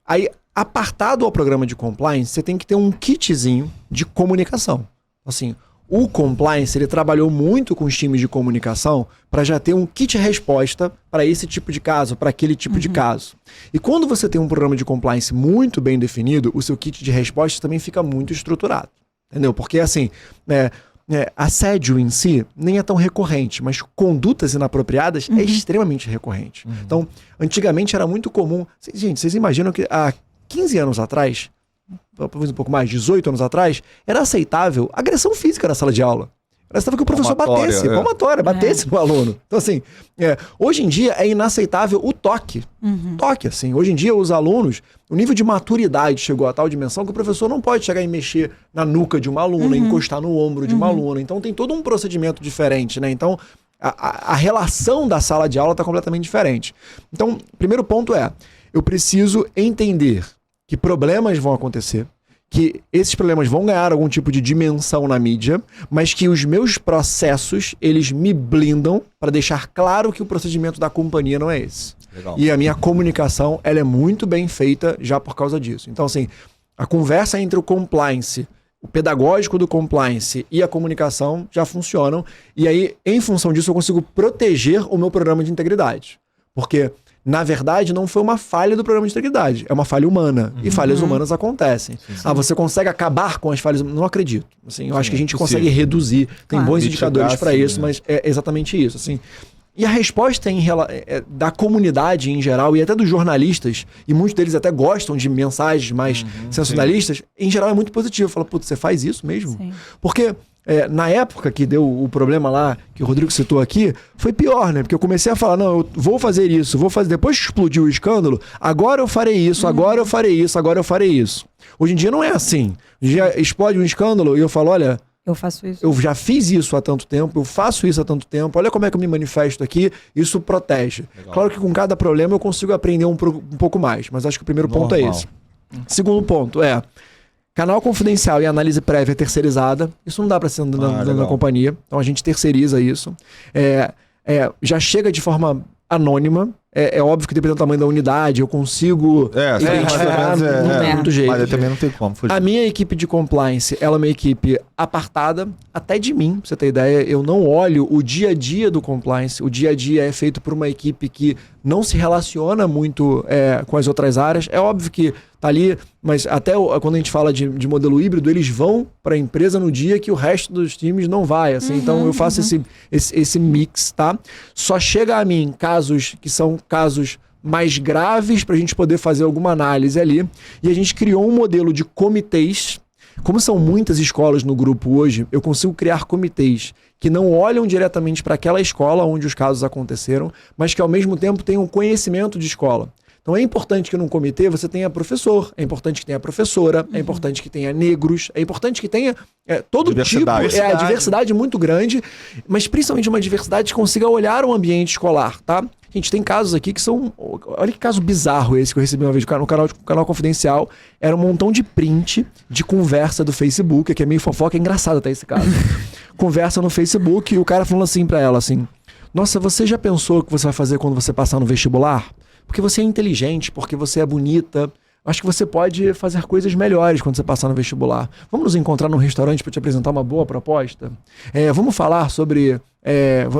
aí, apartado ao programa de compliance, você tem que ter um kitzinho de comunicação. Assim, o compliance, ele trabalhou muito com os times de comunicação para já ter um kit resposta para esse tipo de caso, para aquele tipo de caso. E quando você tem um programa de compliance muito bem definido, o seu kit de resposta também fica muito estruturado. Entendeu? Porque, assim, assédio em si nem é tão recorrente, mas condutas inapropriadas é extremamente recorrente. Então, antigamente era muito comum... Gente, vocês imaginam que há 15 anos atrás, talvez um pouco mais, 18 anos atrás, era aceitável agressão física na sala de aula. Era aceitável que o professor batesse no aluno. Então, assim, hoje em dia é inaceitável o toque. Toque, assim. Hoje em dia, os alunos, o nível de maturidade chegou a tal dimensão que o professor não pode chegar e mexer na nuca de uma aluna, encostar no ombro de uma aluna. Então, tem todo um procedimento diferente, né? Então, a relação da sala de aula está completamente diferente. Então, o primeiro ponto eu preciso entender que problemas vão acontecer, que esses problemas vão ganhar algum tipo de dimensão na mídia, mas que os meus processos, eles me blindam para deixar claro que o procedimento da companhia não é esse.
Legal.
E a minha comunicação, ela é muito bem feita já por causa disso. Então, assim, a conversa entre o compliance, o pedagógico do compliance e a comunicação já funcionam. E aí, em função disso, eu consigo proteger o meu programa de integridade. Porque... na verdade, não foi uma falha do programa de integridade, é uma falha humana. E falhas humanas acontecem. Você consegue acabar com as falhas? Não acredito. Assim, eu acho que a gente consegue reduzir. Tem bons indicadores para isso, mas é exatamente isso. Assim. E a resposta da comunidade em geral, e até dos jornalistas, e muitos deles até gostam de mensagens mais sensacionalistas, em geral é muito positivo. Fala, putz, você faz isso mesmo? Sim. Porque... na época que deu o problema lá, que o Rodrigo citou aqui, foi pior, né? Porque eu comecei a falar, não, eu vou fazer isso, depois que explodiu o escândalo, agora eu farei isso, agora eu farei isso, agora eu farei isso. Hoje em dia não é assim. Hoje em dia explode um escândalo e eu falo, olha...
eu faço isso.
Eu já fiz isso há tanto tempo, eu faço isso há tanto tempo, olha como é que eu me manifesto aqui, isso protege. Legal. Claro que com cada problema eu consigo aprender um pouco mais, mas acho que o primeiro ponto é esse. Segundo ponto canal confidencial e análise prévia terceirizada. Isso não dá para ser na companhia. Então a gente terceiriza isso. Já chega de forma anônima. É óbvio que dependendo do tamanho da unidade, eu consigo identificar, não tem muito jeito.
Mas também não tem como fugir.
A minha equipe de compliance, ela é uma equipe apartada até de mim, pra você ter ideia. Eu não olho o dia a dia do compliance. O dia a dia é feito por uma equipe que não se relaciona muito com as outras áreas. É óbvio que tá ali, mas até quando a gente fala de modelo híbrido, eles vão para a empresa no dia que o resto dos times não vai, assim. Então eu faço esse mix, tá? Só chega a mim casos que são casos mais graves para a gente poder fazer alguma análise ali. E a gente criou um modelo de comitês. Como são muitas escolas no grupo hoje, eu consigo criar comitês que não olham diretamente para aquela escola onde os casos aconteceram, mas que ao mesmo tempo tenham conhecimento de escola. Então é importante que num comitê você tenha professor, é importante que tenha professora, é importante que tenha negros, é importante que tenha todo tipo, a diversidade muito grande, mas principalmente uma diversidade que consiga olhar o ambiente escolar, tá? A gente tem casos aqui que são... olha que caso bizarro esse que eu recebi uma vez no canal Confidencial. Era um montão de print de conversa do Facebook, que é meio fofoca, é engraçado até esse caso. Conversa no Facebook e o cara falando assim pra ela, assim... Nossa, você já pensou o que você vai fazer quando você passar no vestibular? Porque você é inteligente, porque você é bonita. Acho que você pode fazer coisas melhores quando você passar no vestibular. Vamos nos encontrar num restaurante para te apresentar uma boa proposta? Vamos falar sobre...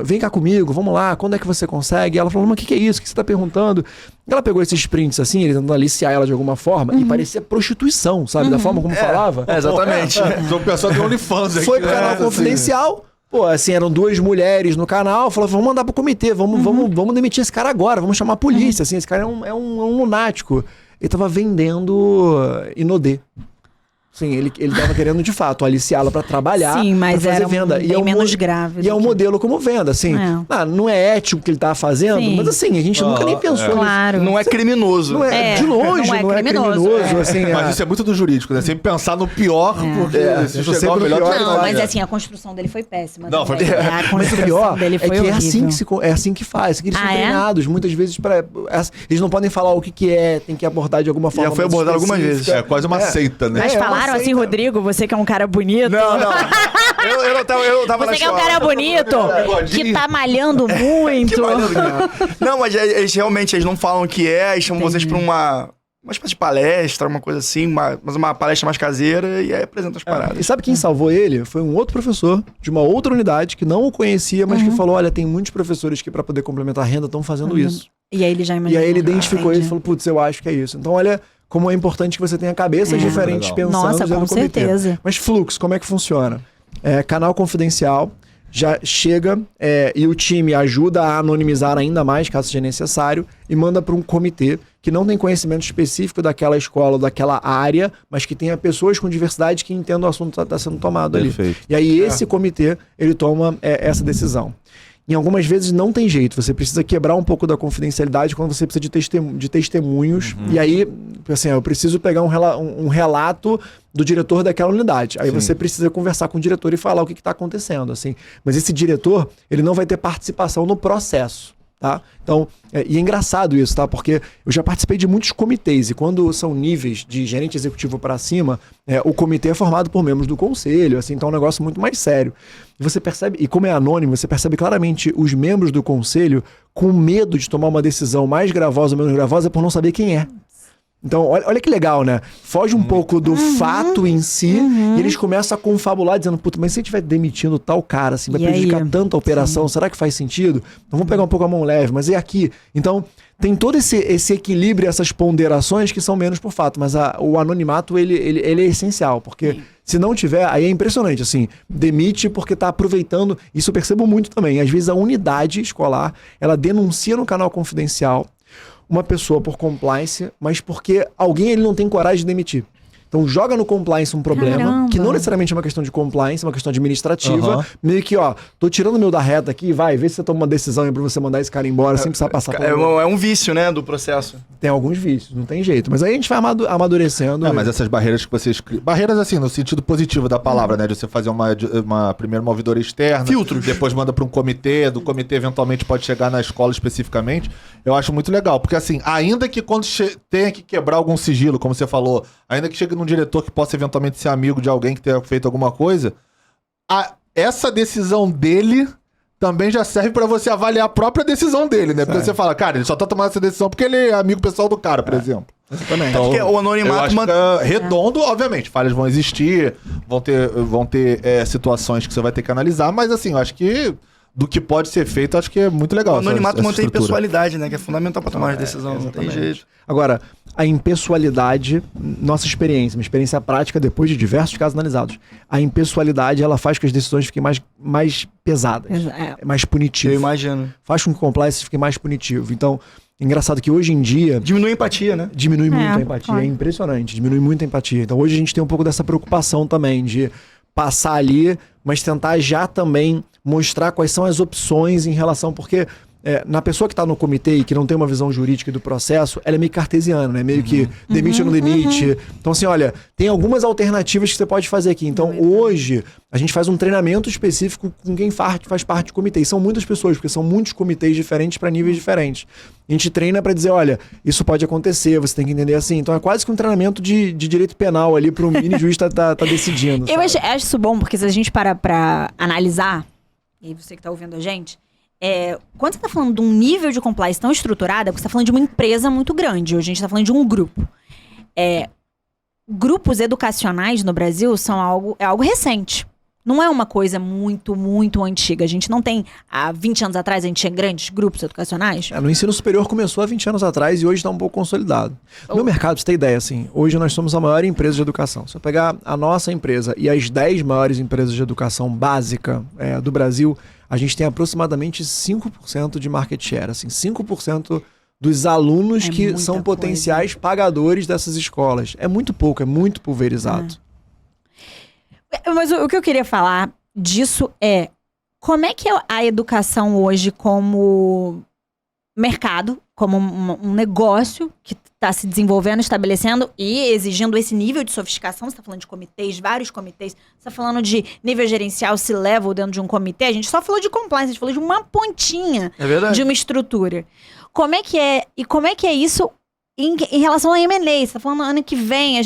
vem cá comigo, vamos lá, quando é que você consegue? Ela falou, mas o que é isso? O que você está perguntando? Ela pegou esses prints assim, ele tentando aliciar ela de alguma forma, e parecia prostituição, sabe? Da forma como falava.
Exatamente.
Sou pessoa de OnlyFans aqui.
Foi pro canal Confidencial. Pô, assim, eram 2 mulheres no canal, falou, vamos mandar pro comitê, vamos demitir esse cara agora, vamos chamar a polícia, assim, esse cara é um lunático. Ele tava vendendo inodê. Sim, ele tava querendo, de fato, aliciá-la para trabalhar,
sim, mas
pra fazer
era
venda.
Bem menos grave.
E é um modelo como venda, assim. Não é ético o que ele tá fazendo, mas assim, a gente nunca nem pensou nisso.
Claro.
Não é criminoso.
Não é, de longe, não é criminoso. Assim,
mas isso é muito do jurídico, né? Sempre pensar no pior, porque se
sempre
chegar ao melhor...
Não, mas assim, a construção dele foi péssima.
Não, foi
a
mas o pior
dele foi
é que
horrível.
é assim que faz. Eles são treinados, muitas vezes, eles não podem falar o que é, tem que abordar de alguma forma.
Já foi abordado algumas vezes.
É quase uma seita, né?
Mas falaram assim, Rodrigo, você que é um cara bonito.
Não. Eu tava
você que é um cara bonito, que tá malhando muito.
Não, mas eles realmente não falam o que é, eles chamam vocês pra uma uma espécie de palestra, uma coisa assim, mas uma palestra mais caseira, e aí apresenta as paradas.
E sabe quem salvou ele? Foi um outro professor de uma outra unidade que não o conhecia, mas que falou, olha, tem muitos professores que para poder complementar a renda estão fazendo isso.
E aí ele já
E
imaginou.
aí ele identificou
entendi.
isso e falou, putz, eu acho que é isso. Então olha como é importante que você tenha cabeças diferentes
Legal.
pensando
Nossa,
dentro
com
do comitê.
certeza.
Mas fluxo, como é que funciona? Canal confidencial, já chega e o time ajuda a anonimizar ainda mais, caso seja necessário, e manda para um comitê que não tem conhecimento específico daquela escola ou daquela área, mas que tenha pessoas com diversidade que entendam o assunto que está sendo tomado
Perfeito.
ali. E aí esse comitê, ele toma essa decisão. Em algumas vezes não tem jeito, você precisa quebrar um pouco da confidencialidade quando você precisa de testemunhos. E aí, assim, eu preciso pegar um relato do diretor daquela unidade. Aí você precisa conversar com o diretor e falar o que está acontecendo, assim. Mas esse diretor, ele não vai ter participação no processo. Tá? Então, e é engraçado isso, tá? Porque eu já participei de muitos comitês e quando são níveis de gerente executivo para cima, o comitê é formado por membros do conselho, assim, então é um negócio muito mais sério. E você percebe, e como é anônimo, você percebe claramente os membros do conselho com medo de tomar uma decisão mais gravosa ou menos gravosa por não saber quem é. Então, olha que legal, né? Foge um pouco do fato em si e eles começam a confabular dizendo, puta, mas se a gente estiver demitindo tal cara, assim, vai
E
prejudicar
aí?
tanto a operação, será que faz sentido? Então vamos pegar um pouco a mão leve, mas e aqui? Então, tem todo esse equilíbrio, essas ponderações que são menos por fato, mas o anonimato, ele é essencial, porque se não tiver, aí é impressionante, assim, demite porque tá aproveitando, isso eu percebo muito também, às vezes a unidade escolar, ela denuncia no canal confidencial uma pessoa por compliance, mas porque alguém ele não tem coragem de demitir. Então joga no compliance um problema,
Caramba.
que não necessariamente é uma questão de compliance, é uma questão administrativa, meio que, ó, tô tirando o meu da reta aqui, vai, vê se você toma uma decisão aí pra você mandar esse cara embora, sem precisar passar por...
É um vício, né, do processo.
Tem alguns vícios, não tem jeito. Mas aí a gente vai amadurecendo.
Mas essas barreiras que vocês criam. Barreiras, assim, no sentido positivo da palavra, né? De você fazer primeiro uma ouvidoria externa.
Filtros.
Depois manda para um comitê. Do comitê, eventualmente, pode chegar na escola especificamente. Eu acho muito legal. Porque, assim, ainda que quando tenha que quebrar algum sigilo, como você falou, ainda que chegue num diretor que possa eventualmente ser amigo de alguém que tenha feito alguma coisa, essa decisão dele também já serve pra você avaliar a própria decisão dele, né? Porque você fala, cara, ele só tá tomando essa decisão porque ele é amigo pessoal do cara, por exemplo.
Exatamente.
Então,
Porque o anonimato
eu acho que é redondo, obviamente. Falhas vão existir, vão ter situações que você vai ter que analisar, mas assim, eu acho que do que pode ser feito, acho que é muito legal.
O anonimato
essa
mantém
estrutura.
pessoalidade, né? Que é fundamental pra tomar as decisões, não tem jeito.
Agora, a impessoalidade, nossa experiência, uma experiência prática depois de diversos casos analisados, a impessoalidade, ela faz com que as decisões fiquem mais pesadas, mais
Eu
punitivas.
imagino.
Faz com que o compliance fique mais punitivo. Então, engraçado que hoje em dia...
Diminui a empatia, né?
Diminui muito a empatia,
claro.
é impressionante, diminui muito a empatia. Então hoje a gente tem um pouco dessa preocupação também de passar ali, mas tentar já também mostrar quais são as opções em relação, porque na pessoa que está no comitê e que não tem uma visão jurídica do processo, ela é meio cartesiana, né? Meio que demite no limite. Então assim, olha, tem algumas alternativas que você pode fazer aqui. Então hoje a gente faz um treinamento específico com quem faz parte do comitê. E são muitas pessoas, porque são muitos comitês diferentes para níveis diferentes. A gente treina para dizer, olha, isso pode acontecer, você tem que entender assim. Então é quase que um treinamento de direito penal ali para o mini juiz tá decidindo.
Eu
sabe?
acho isso bom, porque se a gente para pra analisar, e você que tá ouvindo a gente, quando você tá falando de um nível de compliance tão estruturado, você tá falando de uma empresa muito grande. Hoje a gente tá falando de um grupo. Grupos educacionais no Brasil são algo recente. Não é uma coisa muito, muito antiga. A gente não tem... Há 20 anos atrás, a gente tinha grandes grupos educacionais.
No ensino superior começou há 20 anos atrás e hoje está um pouco consolidado. No mercado, pra você ter ideia, assim, hoje nós somos a maior empresa de educação. Se eu pegar a nossa empresa e as 10 maiores empresas de educação básica do Brasil, a gente tem aproximadamente 5% de market share. Assim, 5% dos alunos que
muita
são
coisa.
potenciais pagadores dessas escolas. É muito pouco, é muito pulverizado.
Mas o que eu queria falar disso é como é que é a educação hoje como mercado, como um negócio que está se desenvolvendo, estabelecendo e exigindo esse nível de sofisticação. Você está falando de comitês, vários comitês. Você está falando de nível gerencial, C-level dentro de um comitê. A gente só falou de compliance, a gente falou de uma pontinha
É verdade.
de uma estrutura. Como é que é? E como é que é isso em relação a M&A? Você está falando ano que vem,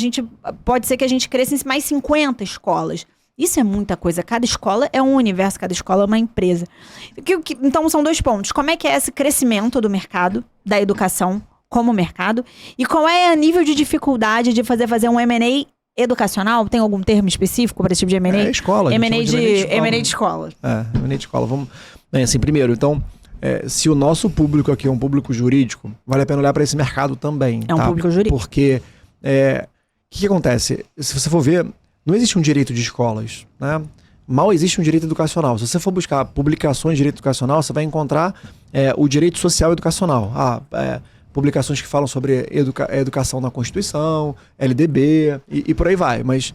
pode ser que a gente cresça em mais 50 escolas. Isso é muita coisa. Cada escola é um universo, cada escola é uma empresa. Então são 2 pontos. Como é que é esse crescimento do mercado da educação como mercado? E qual é o nível de dificuldade de fazer um M&A educacional? Tem algum termo específico para esse tipo de M&A?
É escola.
M&A de escola.
M&A de escola. Vamos... Bem, assim, primeiro, então, se o nosso público aqui é um público jurídico, vale a pena olhar para esse mercado também.
É um público jurídico.
Porque o que acontece? Se você for ver, não existe um direito de escolas, né? Mal existe um direito educacional. Se você for buscar publicações de direito educacional, você vai encontrar o direito social educacional. Publicações que falam sobre educação na Constituição, LDB e por aí vai. Mas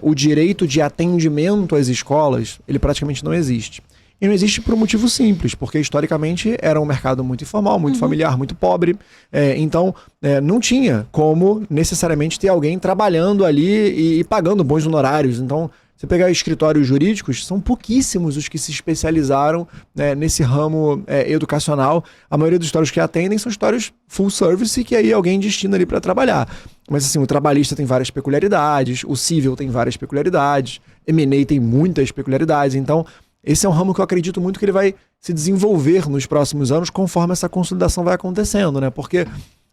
o direito de atendimento às escolas, ele praticamente não existe. E não existe por um motivo simples, porque historicamente era um mercado muito informal, muito familiar, muito pobre. Então, não tinha como necessariamente ter alguém trabalhando ali e pagando bons honorários. Então, você pegar escritórios jurídicos, são pouquíssimos os que se especializaram nesse ramo educacional. A maioria dos escritórios que atendem são escritórios full service que aí alguém destina ali para trabalhar. Mas assim, o trabalhista tem várias peculiaridades, o civil tem várias peculiaridades, M&A tem muitas peculiaridades. Então, esse é um ramo que eu acredito muito que ele vai se desenvolver nos próximos anos conforme essa consolidação vai acontecendo, né? Porque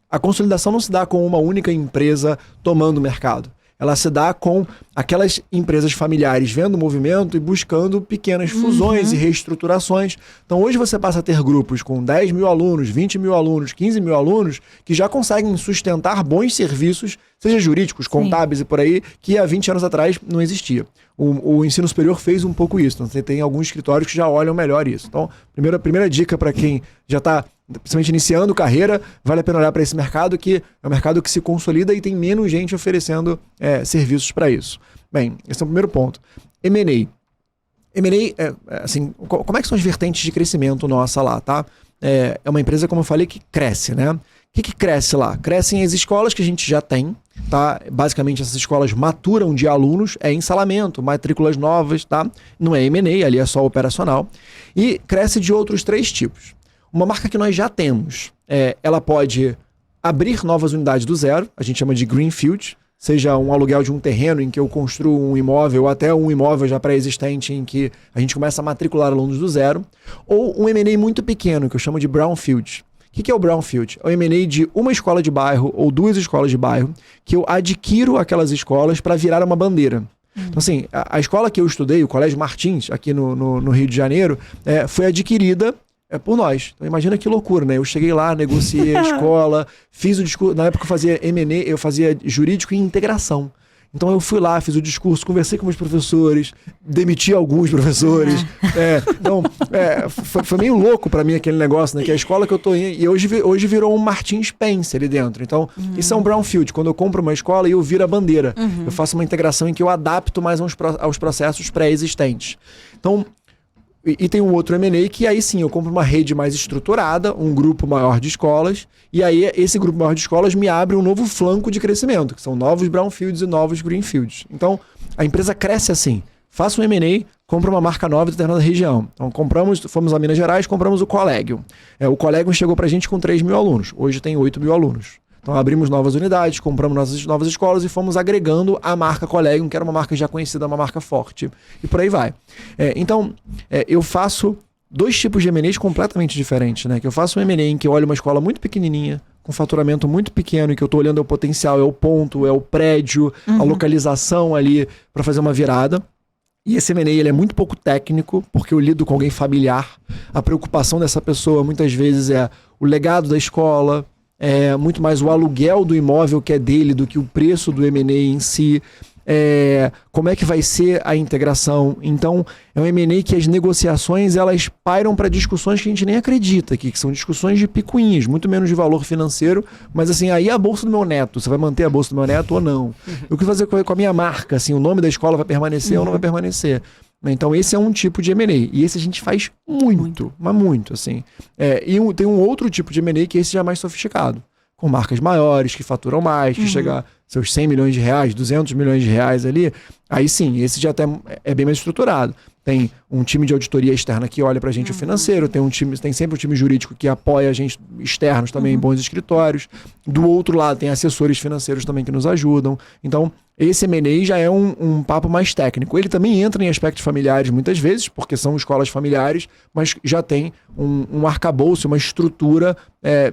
a consolidação não se dá com uma única empresa tomando o mercado. Ela se dá com aquelas empresas familiares vendo o movimento e buscando pequenas fusões e reestruturações. Então hoje você passa a ter grupos com 10 mil alunos, 20 mil alunos, 15 mil alunos, que já conseguem sustentar bons serviços, seja jurídicos, contábeis e por aí, que há 20 anos atrás não existia. O ensino superior fez um pouco isso. Então você tem alguns escritórios que já olham melhor isso. Então, primeira dica para quem já está principalmente iniciando carreira, vale a pena olhar para esse mercado, que é um mercado que se consolida e tem menos gente oferecendo serviços para isso. Bem, esse é o primeiro ponto. M&A. M&A, assim, como é que são as vertentes de crescimento nossa lá, tá? É uma empresa, como eu falei, que cresce, né? O que cresce lá? Crescem as escolas que a gente já tem, tá? Basicamente, essas escolas maturam de alunos, em salamento, matrículas novas, tá? Não é M&A, ali é só operacional. E cresce de outros 3 tipos. Uma marca que nós já temos, ela pode abrir novas unidades do zero, a gente chama de greenfield, seja um aluguel de um terreno em que eu construo um imóvel, ou até um imóvel já pré-existente em que a gente começa a matricular alunos do zero, ou um M&A muito pequeno, que eu chamo de brownfield. O que é o brownfield? É o M&A de uma escola de bairro ou 2 escolas de bairro, que eu adquiro aquelas escolas para virar uma bandeira. Então, assim, a escola que eu estudei, o Colégio Martins, aqui no Rio de Janeiro, foi adquirida por nós. Então imagina que loucura, né? Eu cheguei lá, negociei a escola, fiz o discurso. Na época eu fazia M&A, eu fazia jurídico e integração. Então eu fui lá, fiz o discurso, conversei com os professores, demiti alguns professores. Foi meio louco pra mim aquele negócio, né? Que é a escola que eu tô indo. E hoje virou um Martins Pence ali dentro. Então, isso é um brownfield. Quando eu compro uma escola e eu viro a bandeira. Eu faço uma integração em que eu adapto mais aos processos pré-existentes. Então, e tem um outro M&A que aí sim, eu compro uma rede mais estruturada, um grupo maior de escolas, e aí esse grupo maior de escolas me abre um novo flanco de crescimento, que são novos brownfields e novos greenfields. Então, a empresa cresce assim. Faça um M&A, compra uma marca nova de determinada região. Então, fomos a Minas Gerais, compramos o Collegium. O Collegium chegou pra gente com 3 mil alunos. Hoje tem 8 mil alunos. Então abrimos novas unidades, compramos novas escolas e fomos agregando a marca Collegium, que era uma marca já conhecida, uma marca forte. E por aí vai. Então, eu faço 2 tipos de M&As completamente diferentes, né? Que eu faço um M&A em que eu olho uma escola muito pequenininha, com faturamento muito pequeno, e que eu estou olhando o potencial, é o ponto, é o prédio, a localização ali para fazer uma virada. E esse M&A ele é muito pouco técnico, porque eu lido com alguém familiar. A preocupação dessa pessoa muitas vezes é o legado da escola, muito mais o aluguel do imóvel que é dele do que o preço do M&A em si, como é que vai ser a integração. Então é um M&A que as negociações elas pairam para discussões que a gente nem acredita aqui, que são discussões de picuinhas, muito menos de valor financeiro, mas assim, aí a bolsa do meu neto, você vai manter a bolsa do meu neto ou não? O que fazer com a minha marca, assim, o nome da escola vai permanecer ou não vai permanecer? Então esse é um tipo de M&A, e esse a gente faz muito, mas muito, assim. Tem um outro tipo de M&A que esse já é mais sofisticado, com marcas maiores, que faturam mais, que chega a seus 100 milhões de reais, 200 milhões de reais ali, aí sim, esse já é bem mais estruturado. Tem um time de auditoria externa que olha pra gente o financeiro, tem sempre um time jurídico que apoia a gente, externos também, em bons escritórios. Do outro lado, tem assessores financeiros também que nos ajudam. Então, esse M&A já é um papo mais técnico. Ele também entra em aspectos familiares muitas vezes, porque são escolas familiares, mas já tem um arcabouço, uma estrutura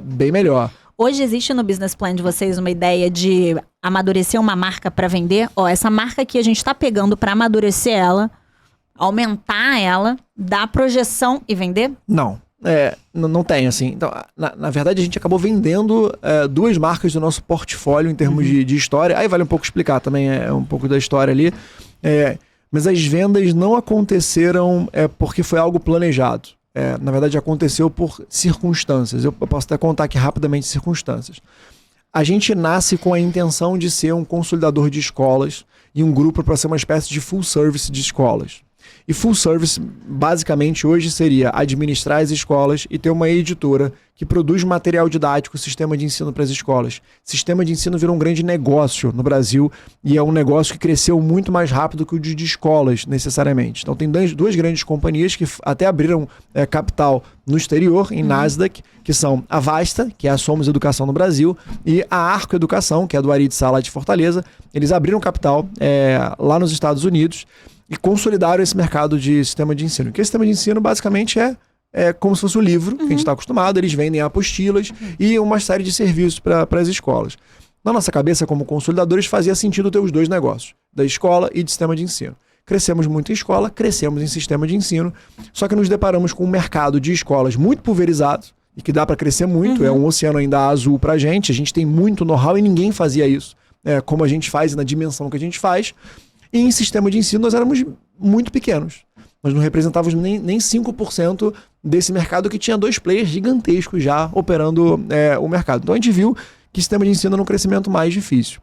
bem melhor.
Hoje existe no business plan de vocês uma ideia de amadurecer uma marca para vender? Ó, essa marca que a gente tá pegando para amadurecer ela, aumentar ela, dar projeção e vender?
Não. Não tem, assim. Então, na verdade, a gente acabou vendendo 2 marcas do nosso portfólio em termos de história. Aí vale um pouco explicar também um pouco da história ali. Mas as vendas não aconteceram porque foi algo planejado. Na verdade, aconteceu por circunstâncias. Eu posso até contar aqui rapidamente circunstâncias. A gente nasce com a intenção de ser um consolidador de escolas e um grupo para ser uma espécie de full service de escolas. E full service, basicamente, hoje seria administrar as escolas e ter uma editora que produz material didático, sistema de ensino para as escolas. Sistema de ensino virou um grande negócio no Brasil e é um negócio que cresceu muito mais rápido que o de escolas, necessariamente. Então, tem 2 grandes companhias que até abriram capital no exterior, em Nasdaq, que são a Vasta, que é a Somos Educação no Brasil, e a Arco Educação, que é a do Ari de Sá, lá de Fortaleza. Eles abriram capital lá nos Estados Unidos e consolidaram esse mercado de sistema de ensino. Que esse sistema de ensino, basicamente, é como se fosse o livro que a gente está acostumado. Eles vendem apostilas e uma série de serviços para as escolas. Na nossa cabeça, como consolidadores, fazia sentido ter os 2 negócios, da escola e de sistema de ensino. Crescemos muito em escola, crescemos em sistema de ensino, só que nos deparamos com um mercado de escolas muito pulverizado e que dá para crescer muito, é um oceano ainda azul para a gente tem muito know-how e ninguém fazia isso como a gente faz e na dimensão que a gente faz. E em sistema de ensino nós éramos muito pequenos. Nós não representávamos nem 5% desse mercado que tinha 2 players gigantescos já operando o mercado. Então a gente viu que sistema de ensino era um crescimento mais difícil.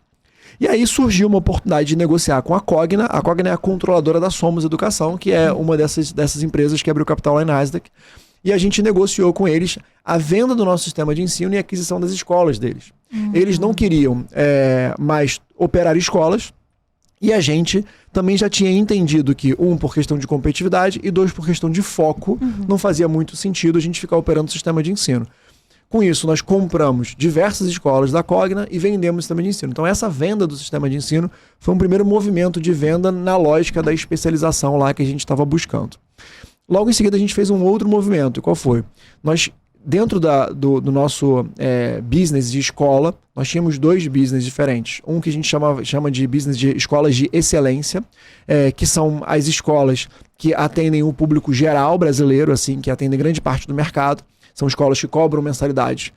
E aí surgiu uma oportunidade de negociar com a Cogna. A Cogna é a controladora da Somos Educação, que é uma dessas empresas que abriu capital lá em Nasdaq. E a gente negociou com eles a venda do nosso sistema de ensino e a aquisição das escolas deles. Eles não queriam mais operar escolas. E a gente também já tinha entendido que, 1, por questão de competitividade e 2, por questão de foco, não fazia muito sentido a gente ficar operando o sistema de ensino. Com isso, nós compramos diversas escolas da Cogna e vendemos o sistema de ensino. Então, essa venda do sistema de ensino foi um primeiro movimento de venda na lógica da especialização lá que a gente estava buscando. Logo em seguida, a gente fez um outro movimento. E qual foi? Nós, dentro do nosso business de escola, nós tínhamos 2 business diferentes. Um que a gente chama de business de escolas de excelência, que são as escolas que atendem o público geral brasileiro, assim, que atendem grande parte do mercado. São escolas que cobram mensalidades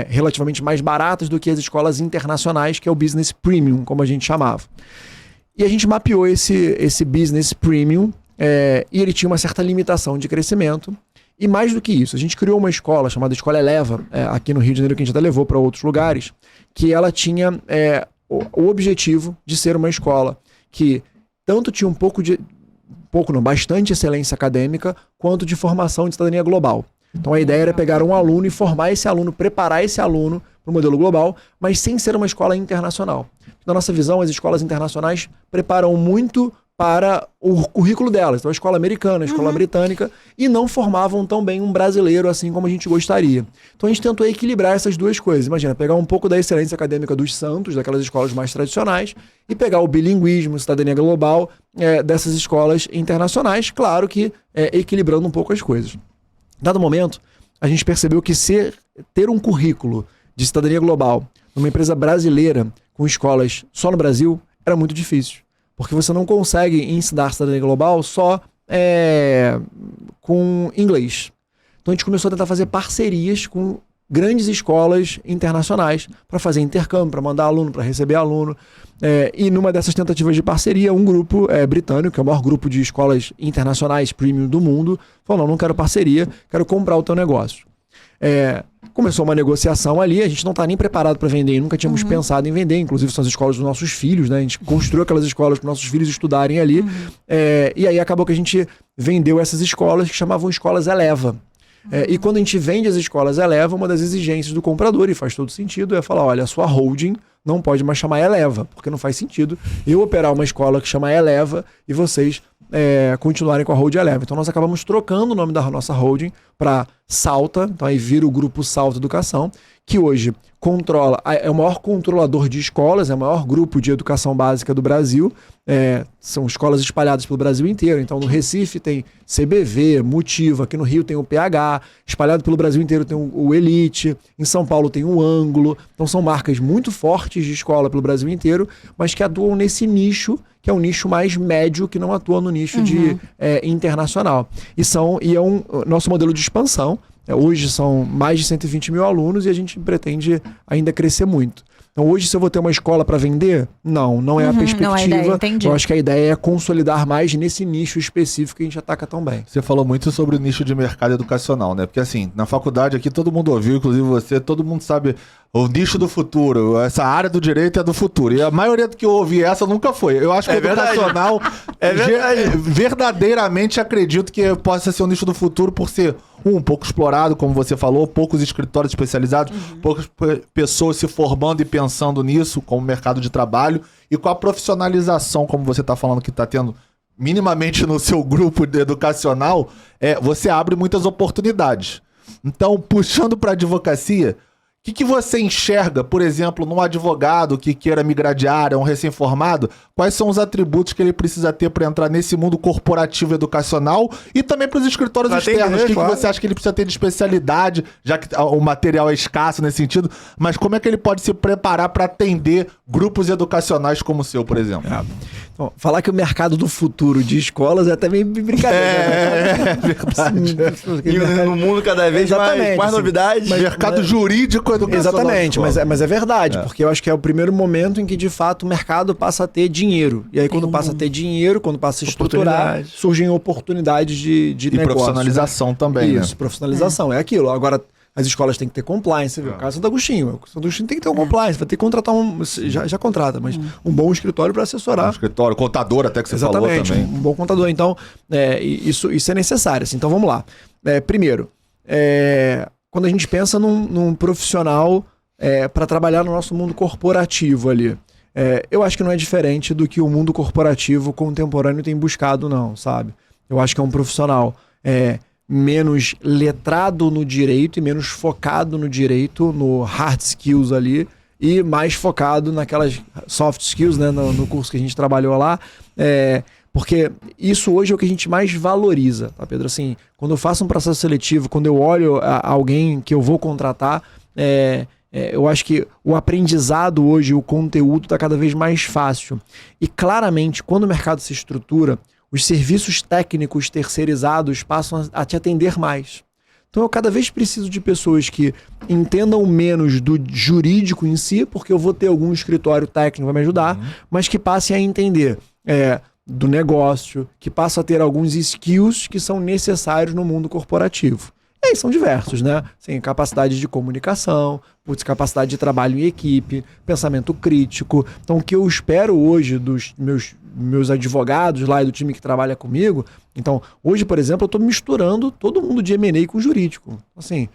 relativamente mais baratas do que as escolas internacionais, que é o business premium, como a gente chamava. E a gente mapeou esse business premium e ele tinha uma certa limitação de crescimento. E mais do que isso, a gente criou uma escola chamada Escola Eleva, aqui no Rio de Janeiro, que a gente até levou para outros lugares, que ela tinha o objetivo de ser uma escola que tanto tinha bastante excelência acadêmica, quanto de formação de cidadania global. Então a ideia era pegar um aluno e formar esse aluno, preparar esse aluno para o modelo global, mas sem ser uma escola internacional. Na nossa visão, as escolas internacionais preparam muito para o currículo delas. Então, a escola americana, a escola britânica, e não formavam tão bem um brasileiro assim como a gente gostaria. Então, a gente tentou equilibrar essas 2 coisas. Imagina, pegar um pouco da excelência acadêmica dos santos, daquelas escolas mais tradicionais, e pegar o bilinguismo, cidadania global, dessas escolas internacionais, claro que equilibrando um pouco as coisas. Dado momento, a gente percebeu que ter um currículo de cidadania global numa empresa brasileira com escolas só no Brasil era muito difícil. Porque você não consegue ensinar cidadania global só com inglês. Então a gente começou a tentar fazer parcerias com grandes escolas internacionais para fazer intercâmbio, para mandar aluno, para receber aluno. E numa dessas tentativas de parceria, um grupo britânico, que é o maior grupo de escolas internacionais premium do mundo, falou, não quero parceria, quero comprar o teu negócio. Começou uma negociação ali, a gente não está nem preparado para vender, nunca tínhamos pensado em vender, inclusive são as escolas dos nossos filhos, né? A gente construiu aquelas escolas para nossos filhos estudarem ali, e aí acabou que a gente vendeu essas escolas que chamavam Escolas Eleva. E quando a gente vende as escolas Eleva, uma das exigências do comprador, e faz todo sentido, é falar, olha, a sua holding não pode mais chamar Eleva, porque não faz sentido eu operar uma escola que chama Eleva e vocês continuarem com a holding Eleva. Então nós acabamos trocando o nome da nossa holding para Salta, então aí vira o grupo Salta Educação, que hoje é o maior controlador de escolas, é o maior grupo de educação básica do Brasil, são escolas espalhadas pelo Brasil inteiro. Então no Recife tem CBV, Motiva, aqui no Rio tem o PH, espalhado pelo Brasil inteiro tem o Elite, em São Paulo tem o Ângulo. Então são marcas muito fortes de escola pelo Brasil inteiro, mas que atuam nesse nicho, que é um nicho mais médio, que não atua no nicho de internacional. E é um nosso modelo de expansão. Hoje são mais de 120 mil alunos e a gente pretende ainda crescer muito. Então hoje, se eu vou ter uma escola para vender, não é a perspectiva.
Não é a ideia, entendi.
Eu acho que a ideia é consolidar mais nesse nicho específico que a gente ataca tão bem.
Você falou muito sobre o nicho de mercado educacional, né? Porque assim, na faculdade aqui todo mundo ouviu, inclusive você, todo mundo sabe o nicho do futuro, essa área do direito é do futuro. E a maioria do que eu ouvi essa nunca foi. Eu acho que educacional, verdadeiramente acredito que possa ser o nicho do futuro por ser um pouco explorado, como você falou, poucos escritórios especializados, poucas pessoas se formando e pensando nisso como mercado de trabalho, e com a profissionalização, como você está falando que está tendo minimamente no seu grupo educacional, você abre muitas oportunidades. Então, puxando para a advocacia, o que você enxerga, por exemplo, num advogado que queira migrar de área, um recém-formado? Quais são os atributos que ele precisa ter para entrar nesse mundo corporativo educacional e também para os escritórios externos? O que você acha que ele precisa ter de especialidade, já que o material é escasso nesse sentido, mas como é que ele pode se preparar para atender grupos educacionais como o seu, por exemplo?
Então, falar que o mercado do futuro de escolas é até meio brincadeira.
É verdade.
E no mundo cada vez mais novidades.
Mercado jurídico educacional.
Exatamente, mas é verdade, porque eu acho que é o primeiro momento em que, de fato, o mercado passa a ter dinheiro. E aí, quando passa a ter dinheiro, quando passa a estruturar, surgem oportunidades de negócio.
E profissionalização também,
Isso, profissionalização. É aquilo. Agora, as escolas têm que ter compliance. Você viu? O caso Santo Agostinho. O Santo Agostinho tem que ter um compliance. Vai ter que contratar já contrata, mas um bom escritório para assessorar.
Um escritório, contador até que você falou também.
Um bom contador. Então, isso é necessário. Assim. Então, vamos lá. Primeiro, quando a gente pensa num profissional para trabalhar no nosso mundo corporativo ali, eu acho que não é diferente do que o mundo corporativo contemporâneo tem buscado, não, sabe? Eu acho que é um profissional menos letrado no direito e menos focado no direito, no hard skills ali, e mais focado naquelas soft skills, né, no curso que a gente trabalhou lá, porque isso hoje é o que a gente mais valoriza, tá, Pedro? Assim, quando eu faço um processo seletivo, quando eu olho alguém que eu vou contratar, eu acho que o aprendizado hoje, o conteúdo está cada vez mais fácil. E claramente, quando o mercado se estrutura, os serviços técnicos terceirizados passam a te atender mais. Então eu cada vez preciso de pessoas que entendam menos do jurídico em si, porque eu vou ter algum escritório técnico que vai me ajudar, mas que passem a entender do negócio, que passem a ter alguns skills que são necessários no mundo corporativo. E aí são diversos, né? Assim, capacidade de comunicação, capacidade de trabalho em equipe, pensamento crítico. Então o que eu espero hoje dos meus advogados lá e do time que trabalha comigo, então hoje, por exemplo, eu estou misturando todo mundo de M&A com jurídico. Assim,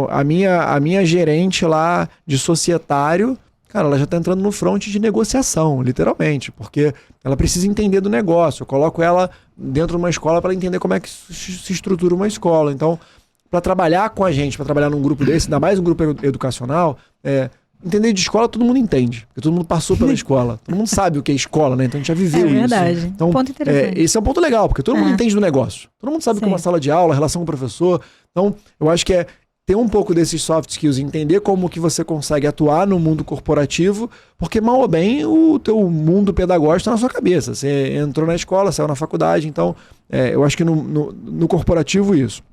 a minha gerente lá de societário, cara, ela já está entrando no front de negociação, literalmente, porque ela precisa entender do negócio. Eu coloco ela dentro de uma escola para ela entender como é que se estrutura uma escola. Então, para trabalhar com a gente, para trabalhar num grupo desse, ainda mais um grupo educacional, entender de escola todo mundo entende, porque todo mundo passou pela escola. Todo mundo sabe o que é escola, né? Então a gente já viveu isso.
É verdade.
Então,
ponto interessante.
Esse é um ponto legal, porque todo mundo entende do negócio. Todo mundo sabe como é uma sala de aula, a relação com o professor. Então, eu acho que ter um pouco desses soft skills, entender como que você consegue atuar no mundo corporativo, porque mal ou bem o teu mundo pedagógico está na sua cabeça. Você entrou na escola, saiu na faculdade, então eu acho que no corporativo isso.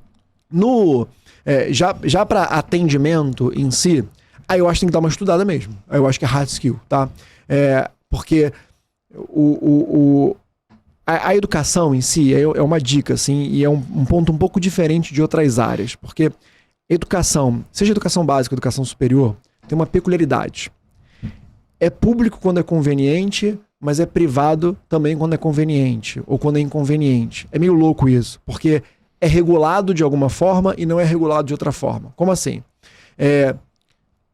Já para atendimento em si, aí eu acho que tem que dar uma estudada mesmo. Aí eu acho que é hard skill, tá? Porque a educação em si é uma dica, assim, e é um ponto um pouco diferente de outras áreas, porque educação, seja educação básica ou educação superior, tem uma peculiaridade. É público quando é conveniente, mas é privado também quando é conveniente, ou quando é inconveniente. É meio louco isso, porque é regulado de alguma forma e não é regulado de outra forma. Como assim?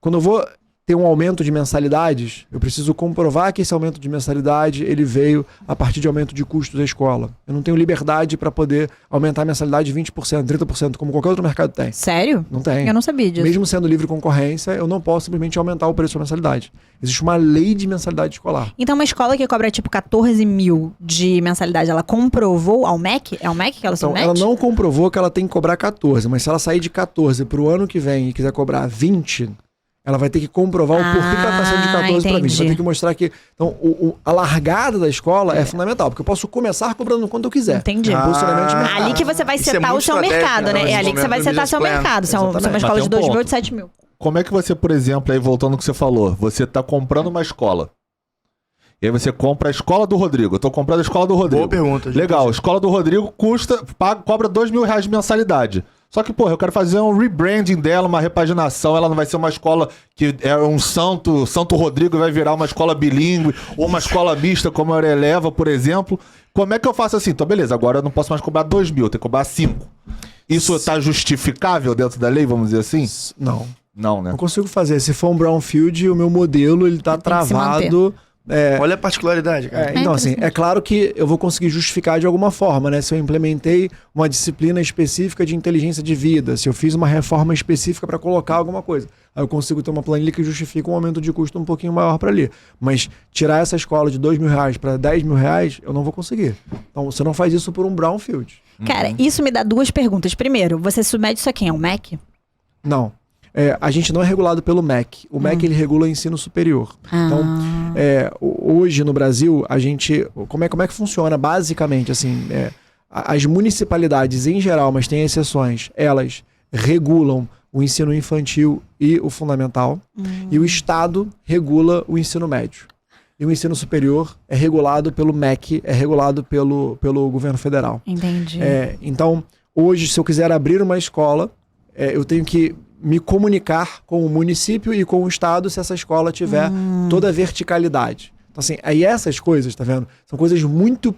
Quando eu vou ter um aumento de mensalidades, eu preciso comprovar que esse aumento de mensalidade ele veio a partir de aumento de custo da escola. Eu não tenho liberdade para poder aumentar a mensalidade de 20%, 30%, como qualquer outro mercado tem.
Sério?
Não tem.
Eu não sabia disso.
Mesmo sendo livre concorrência, eu não posso simplesmente aumentar o preço da mensalidade. Existe uma lei de mensalidade escolar.
Então uma escola que cobra tipo 14 mil de mensalidade, ela comprovou ao MEC? É ao MEC que ela
Então,
submete?
ela não comprovou que ela tem que cobrar 14, mas se ela sair de 14 para o ano que vem e quiser cobrar 20, ela vai ter que comprovar o porquê que ela está saindo de 14 para 20. Vai ter que mostrar que... Então, a largada da escola é fundamental, porque eu posso começar cobrando quanto eu quiser.
Entendi.
Posicionamento de mercado.
Ali que você vai
Isso é
setar
muito
o seu
estratégico,
mercado, né?
né?
É ali que você vai
Momento do
setar seu
business plan.
mercado. Se é uma
Exatamente.
escola de
Mas tem um
2 mil ou
ponto.
de 7 mil.
Como é que você, por exemplo, aí voltando ao que você falou, você tá comprando uma escola. E aí você compra a escola do Rodrigo. Eu tô comprando a escola do Rodrigo.
Boa pergunta. gente.
Legal, a escola do Rodrigo cobra R$2.000 de mensalidade. Só que, porra, eu quero fazer um rebranding dela, uma repaginação. Ela não vai ser uma escola que é um Santo Rodrigo, vai virar uma escola bilíngue, ou uma escola mista, como a Eleva, por exemplo. Como é que eu faço assim? Então, beleza, agora eu não posso mais cobrar 2.000, tenho que cobrar 5. Isso tá justificável dentro da lei, vamos dizer assim?
Não.
Não, né?
Não consigo fazer. Se for um brownfield, o meu modelo ele tá
Ele tem que se
travado.
Olha a particularidade, cara.
Então, assim, é claro que eu vou conseguir justificar de alguma forma, né? Se eu implementei uma disciplina específica de inteligência de vida, se eu fiz uma reforma específica para colocar alguma coisa, aí eu consigo ter uma planilha que justifica um aumento de custo um pouquinho maior para ali. Mas tirar essa escola de R$2.000 para R$10.000, eu não vou conseguir. Então, você não faz isso por um brownfield.
Cara, isso me dá duas perguntas. Primeiro, você submete isso a quem? É o MEC?
Não. A gente não é regulado pelo MEC. O MEC ele regula o ensino superior. Então, hoje no Brasil, a gente... Como é que funciona? Basicamente, assim, as municipalidades em geral, mas tem exceções, elas regulam o ensino infantil e o fundamental. E o Estado regula o ensino médio. E o ensino superior é regulado pelo MEC, é regulado pelo governo federal.
Entendi.
Então, hoje, se eu quiser abrir uma escola, eu tenho que me comunicar com o município e com o estado se essa escola tiver toda a verticalidade. Então, assim, aí essas coisas, tá vendo? São coisas muito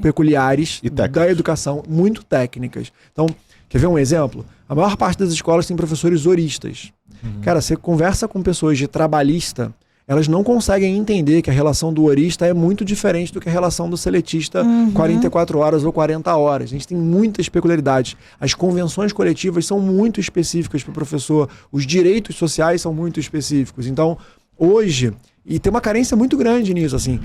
peculiares
E técnicas.
da educação, muito técnicas. Então, quer ver um exemplo? A maior parte das escolas tem professores horistas. Cara, você conversa com pessoas de trabalhista, elas não conseguem entender que a relação do horista é muito diferente do que a relação do seletista 44 horas ou 40 horas. A gente tem muitas peculiaridades. As convenções coletivas são muito específicas para o professor. Os direitos sociais são muito específicos. Então, hoje... E tem uma carência muito grande nisso, assim.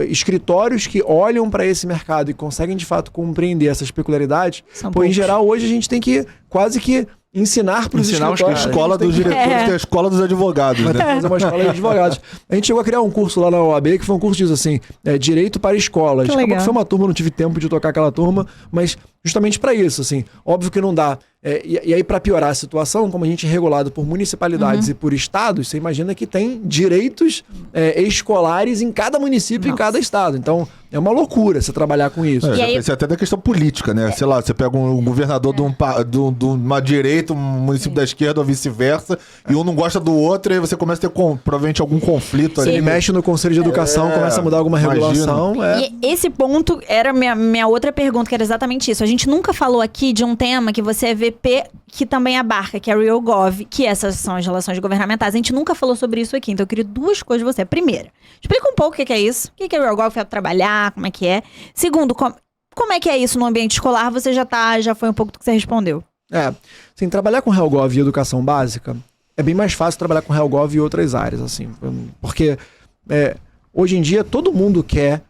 Escritórios que olham para esse mercado e conseguem, de fato, compreender essas peculiaridades.
São
Em
poucos.
geral, hoje a gente tem que quase que ensinar para os
Ensinar os
escritórios.
A escola dos diretores tem a escola dos advogados,
Vai ter que
né?
fazer uma escola de advogados. A gente chegou a criar um curso lá na OAB, que foi um curso disso assim, Direito para Escolas.
Que
Acabou
legal.
que foi uma turma, não tive tempo de tocar aquela turma, mas justamente para isso, assim. Óbvio que não dá. E aí, para piorar a situação, como a gente é regulado por municipalidades e por estados, você imagina que tem direitos escolares em cada município, em cada estado. Então, é uma loucura você trabalhar com isso.
E
Já
aí-
pensei até da questão política, né? Sei lá, você pega um governador de uma direita, um município da esquerda ou vice-versa, e um não gosta do outro, e aí você começa a ter provavelmente algum conflito
Ele
ali.
mexe no Conselho de Educação, começa a mudar alguma
imagino.
regulação.
E esse ponto era minha outra pergunta, que era exatamente isso. A gente nunca falou aqui de um tema que você é VP, que também abarca, que é RealGov, que essas são as relações governamentais. A gente nunca falou sobre isso aqui, então eu queria duas coisas de você. Primeira, explica um pouco o que é isso. O que é RealGov para trabalhar, como é que é. Segundo, como é que é isso no ambiente escolar? Você já foi um pouco do que você respondeu.
Assim, trabalhar com RealGov e educação básica é bem mais fácil trabalhar com RealGov e outras áreas, assim. Porque hoje em dia todo mundo quer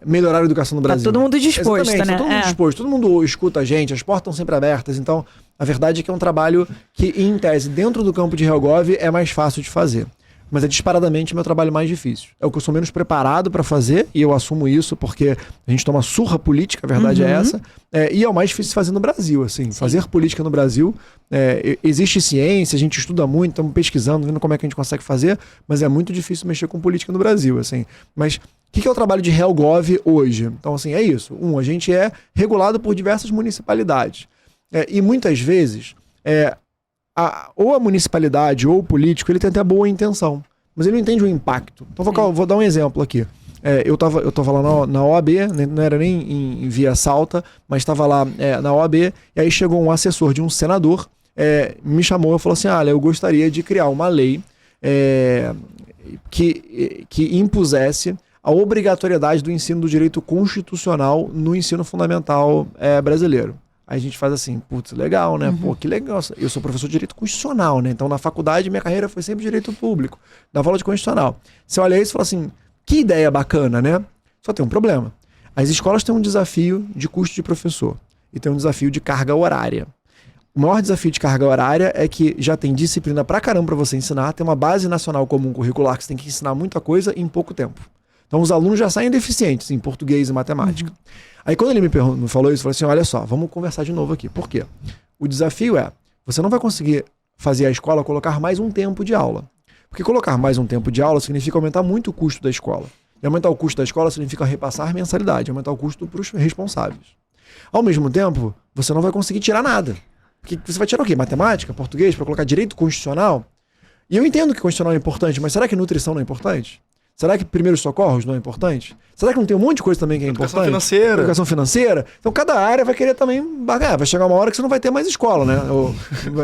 melhorar a educação no Brasil.
todo mundo disposto,
Exatamente,
né?
tá todo mundo disposto, todo mundo escuta a gente, as portas estão sempre abertas. Então, a verdade é que é um trabalho que, em tese, dentro do campo de RealGov é mais fácil de fazer. Mas é disparadamente o meu trabalho mais difícil. É o que eu sou menos preparado para fazer, e eu assumo isso porque a gente toma surra política, a verdade é essa. E é o mais difícil de fazer no Brasil, assim. Fazer política no Brasil, existe ciência, a gente estuda muito, estamos pesquisando, vendo como é que a gente consegue fazer, mas é muito difícil mexer com política no Brasil, assim. Mas o que é o trabalho de RealGov hoje? Então, assim, é isso. A gente é regulado por diversas municipalidades. E muitas vezes... ou a municipalidade ou o político, ele tem até boa intenção, mas ele não entende o impacto. Então vou dar um exemplo aqui. Eu tava lá na OAB, não era nem em Via Salta, mas estava lá na OAB, e aí chegou um assessor de um senador me chamou e falou assim, olha, eu gostaria de criar uma lei que impusesse a obrigatoriedade do ensino do direito constitucional no ensino fundamental brasileiro. Aí a gente faz assim, putz, legal, né? Pô, que legal. Eu sou professor de direito constitucional, né? Então na faculdade minha carreira foi sempre direito público, dava aula de constitucional. Você olha isso e fala assim, que ideia bacana, né? Só tem um problema. As escolas têm um desafio de custo de professor e tem um desafio de carga horária. O maior desafio de carga horária é que já tem disciplina pra caramba pra você ensinar, tem uma base nacional comum curricular que você tem que ensinar muita coisa em pouco tempo. Então os alunos já saem deficientes em português e matemática. Aí quando ele me falou isso, eu falei assim, olha só, vamos conversar de novo aqui. Por quê? O desafio é, você não vai conseguir fazer a escola colocar mais um tempo de aula. Porque colocar mais um tempo de aula significa aumentar muito o custo da escola. E aumentar o custo da escola significa repassar mensalidade, aumentar o custo para os responsáveis. Ao mesmo tempo, você não vai conseguir tirar nada. Porque você vai tirar o quê? Matemática, português, para colocar direito constitucional? E eu entendo que constitucional é importante, mas será que nutrição não é importante? Será que primeiros socorros não é importante? Será que não tem um monte de coisa também que é importante? Educação financeira. Então cada área vai querer também bagar. Vai chegar uma hora que você não vai ter mais escola, né? Ou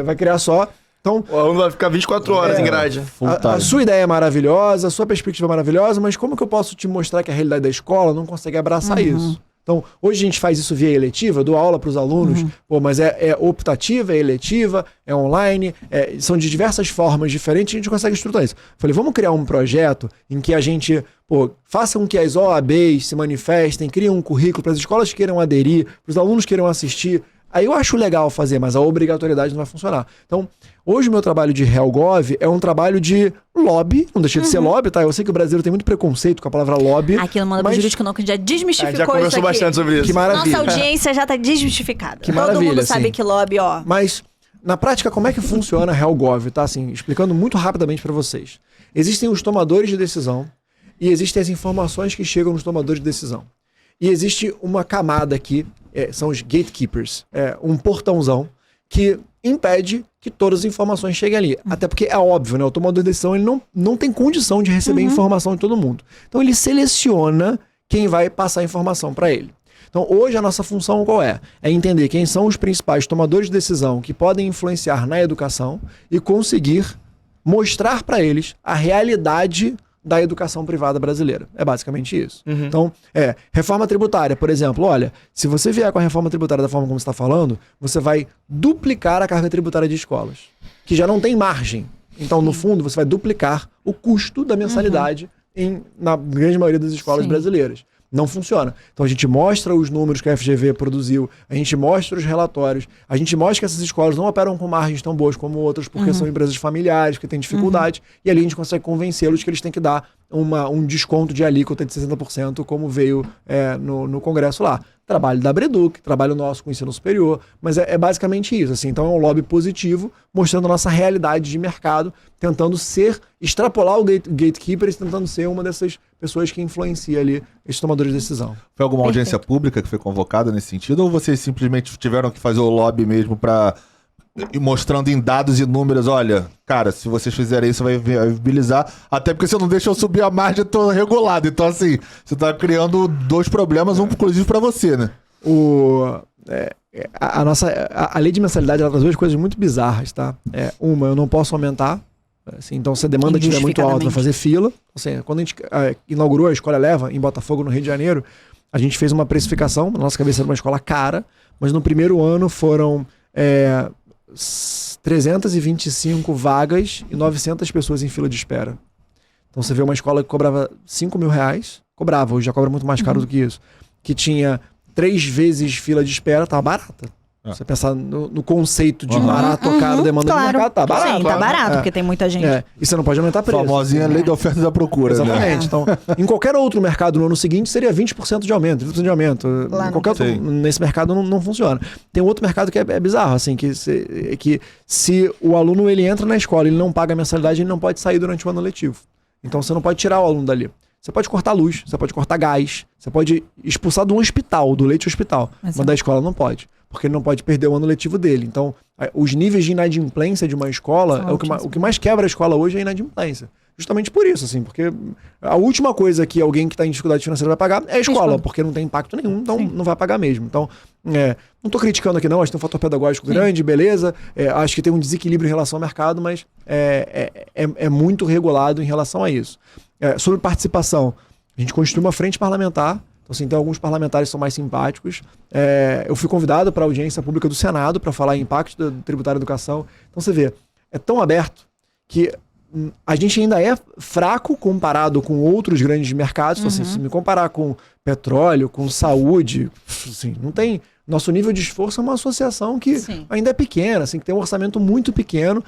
vai criar só... Então,
o aluno vai ficar 24 horas em grade.
A sua ideia é maravilhosa, a sua perspectiva é maravilhosa, mas como que eu posso te mostrar que a realidade da escola não consegue abraçar isso? Então, hoje a gente faz isso via eletiva, dou aula para os alunos, mas é optativa, é eletiva, é online, são de diversas formas diferentes, a gente consegue estruturar isso. Falei, vamos criar um projeto em que a gente faça com que as OABs se manifestem, criem um currículo para as escolas que queiram aderir, para os alunos que queiram assistir. Aí eu acho legal fazer, mas a obrigatoriedade não vai funcionar. Então, hoje o meu trabalho de RealGov é um trabalho de lobby, não deixa de ser lobby, tá? Eu sei que o brasileiro tem muito preconceito com a palavra lobby.
Aqui no Manda pro Jurídico não, que já desmistificou
já conversou
isso aqui.
bastante sobre isso.
Que maravilha.
Nossa audiência já tá desmistificada.
Que
Todo
maravilha,
mundo sabe
assim.
que lobby, ó.
Mas, na prática, como é que funciona a RealGov, tá? Assim, explicando muito rapidamente para vocês. Existem os tomadores de decisão e existem as informações que chegam nos tomadores de decisão. E existe uma camada aqui, são os gatekeepers, um portãozão que impede que todas as informações cheguem ali. Até porque é óbvio, né? O tomador de decisão ele não tem condição de receber informação de todo mundo. Então ele seleciona quem vai passar a informação para ele. Então hoje a nossa função qual é? É entender quem são os principais tomadores de decisão que podem influenciar na educação e conseguir mostrar para eles a realidade da educação privada brasileira. É basicamente isso. Então, reforma tributária, por exemplo. Olha, se você vier com a reforma tributária da forma como você está falando, você vai duplicar a carga tributária de escolas, que já não tem margem. Então, no fundo, você vai duplicar o custo da mensalidade na grande maioria das escolas brasileiras. Não funciona. Então a gente mostra os números que a FGV produziu, a gente mostra os relatórios, a gente mostra que essas escolas não operam com margens tão boas como outras, porque são empresas familiares que têm dificuldade, e ali a gente consegue convencê-los que eles têm que dar um desconto de alíquota de 60%, como veio no Congresso lá. Trabalho da Breduc, trabalho nosso com o ensino superior, mas é basicamente isso. Assim. Então é um lobby positivo, mostrando a nossa realidade de mercado, tentando extrapolar o gatekeeper e tentando ser uma dessas pessoas que influencia ali esses tomadores de decisão.
Foi alguma audiência pública que foi convocada nesse sentido, ou vocês simplesmente tiveram que fazer o lobby mesmo para mostrando em dados e números, olha, cara, se vocês fizerem isso vai viabilizar, até porque você não deixa eu subir a margem, eu tô regulado. Então assim, você tá criando dois problemas, um inclusive para você, né?
A lei de mensalidade ela traz duas coisas muito bizarras, tá? Uma, eu não posso aumentar. Assim, então, se a demanda estiver muito alta, vai fazer fila. Assim, quando a gente inaugurou a Escola Eleva em Botafogo, no Rio de Janeiro, a gente fez uma precificação, na nossa cabeça era uma escola cara, mas no primeiro ano foram 325 vagas e 900 pessoas em fila de espera. Então você vê uma escola que cobrava R$5.000, hoje já cobra muito mais caro do que isso, que tinha 3 vezes fila de espera, tava barata. Você pensar no conceito de barato ou caro, demanda de mercado, tá barato.
Sim, tá barato, porque tem muita gente.
E você não pode aumentar preço.
Famosinha lei da oferta e da procura.
Exatamente.
Né?
Então, em qualquer outro mercado no ano seguinte, seria 20% de aumento, 30% de aumento.
Lá
em qualquer outro, nesse mercado não funciona. Tem um outro mercado que é bizarro, assim, que se o aluno ele entra na escola e ele não paga a mensalidade, ele não pode sair durante o ano letivo. Então você não pode tirar o aluno dali. Você pode cortar luz, você pode cortar gás, você pode expulsar do hospital, do leite hospital. Mas da escola não pode, porque ele não pode perder o ano letivo dele. Então, os níveis de inadimplência de uma escola, o que mais quebra a escola hoje é a inadimplência. Justamente por isso, assim, porque a última coisa que alguém que está em dificuldade financeira vai pagar é a escola, porque não tem impacto nenhum, então não vai pagar mesmo. Então, não tô criticando aqui não, acho que tem um fator pedagógico grande, beleza, acho que tem um desequilíbrio em relação ao mercado, mas é muito regulado em relação a isso. Sobre participação, a gente constitui uma frente parlamentar, então assim, tem alguns parlamentares que são mais simpáticos. Eu fui convidado para a audiência pública do Senado para falar em impacto do tributário da educação. Então você vê, é tão aberto que a gente ainda é fraco comparado com outros grandes mercados. Então, assim, se me comparar com petróleo, com saúde, assim, não tem... Nosso nível de esforço é uma associação que ainda é pequena, assim, que tem um orçamento muito pequeno.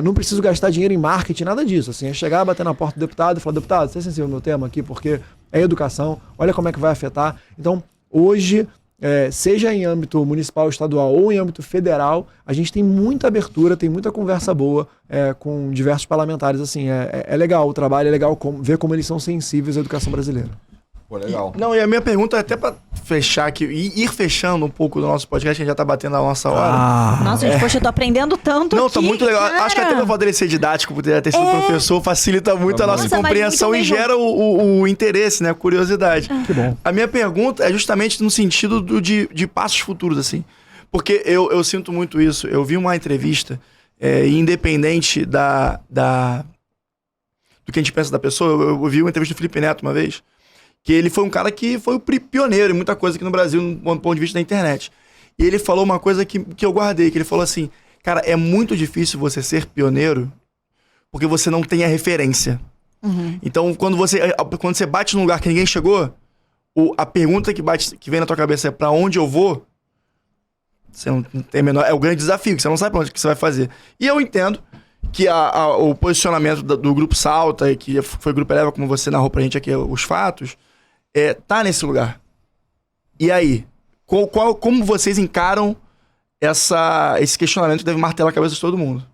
Não preciso gastar dinheiro em marketing, nada disso. Assim, é chegar, bater na porta do deputado e falar, deputado, você é sensível ao meu tema aqui, porque é educação, olha como é que vai afetar. Então, hoje... seja em âmbito municipal, estadual ou em âmbito federal, a gente tem muita abertura, tem muita conversa boa com diversos parlamentares. Assim, é legal o trabalho, é legal ver como eles são sensíveis à educação brasileira.
Pô, legal.
E a minha pergunta é até pra fechar aqui, ir fechando um pouco do nosso podcast, que a gente já tá batendo a nossa hora.
Nossa, gente, poxa, eu tô aprendendo tanto
Não,
aqui,
tá muito legal.
cara.
Acho que até pelo fato dele ser didático, por ter sido professor, facilita muito a nossa
Nossa, mas
compreensão
muito
e
mesmo.
gera o interesse, né? A curiosidade.
Que bom.
A minha pergunta é justamente no sentido de passos futuros, assim. Porque eu sinto muito isso. Eu vi uma entrevista, independente do que a gente pensa da pessoa, eu vi uma entrevista do Felipe Neto uma vez, que ele foi um cara que foi o pioneiro em muita coisa aqui no Brasil, do ponto de vista da internet. E ele falou uma coisa que eu guardei, que ele falou assim, cara, é muito difícil você ser pioneiro porque você não tem a referência. Então, quando você bate num lugar que ninguém chegou, a pergunta que vem na tua cabeça é pra onde eu vou, você não tem a menor... É o grande desafio, que você não sabe pra onde que você vai fazer. E eu entendo que o posicionamento do Grupo Salta, e que foi o Grupo Eleva, como você narrou pra gente aqui os fatos, tá nesse lugar. E aí? Como vocês encaram esse questionamento que deve martelar a cabeça de todo mundo?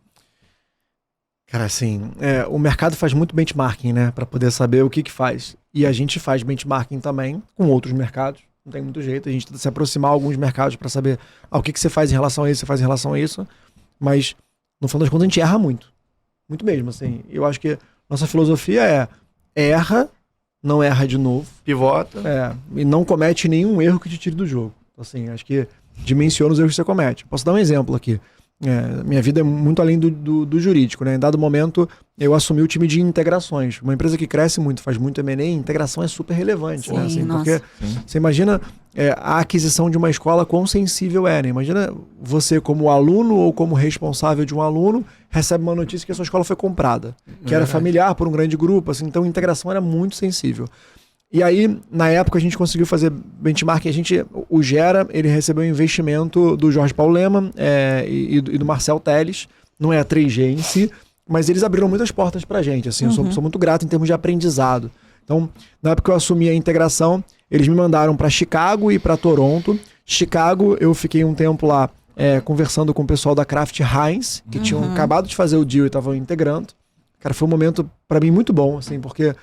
Cara, assim, o mercado faz muito benchmarking, né? Pra poder saber o que faz. E a gente faz benchmarking também com outros mercados. Não tem muito jeito. A gente tenta se aproximar a alguns mercados pra saber o que você faz em relação a isso, você faz em relação a isso. Mas, no final das contas, a gente erra muito. Muito mesmo, assim. Eu acho que nossa filosofia erra, não erra de novo.
Pivota.
E não comete nenhum erro que te tire do jogo. Assim, acho que dimensiona os erros que você comete. Posso dar um exemplo aqui. Minha vida é muito além do jurídico, né? Em dado momento, eu assumi o time de integrações. Uma empresa que cresce muito, faz muito M&A, integração é super relevante, né? Assim, porque você imagina a aquisição de uma escola, quão sensível é, né? Imagina você como aluno ou como responsável de um aluno, recebe uma notícia que a sua escola foi comprada, que era familiar por um grande grupo, assim, então a integração era muito sensível. E aí, na época, a gente conseguiu fazer benchmark. O Gera, ele recebeu um investimento do Jorge Paulo Lema e do Marcel Teles. Não é a 3G em si, mas eles abriram muitas portas pra gente. Assim, eu sou muito grato em termos de aprendizado. Então, na época que eu assumi a integração, eles me mandaram para Chicago e para Toronto. Chicago, eu fiquei um tempo lá conversando com o pessoal da Kraft Heinz, que tinham acabado de fazer o deal e estavam integrando. Cara, foi um momento, para mim, muito bom, assim, porque...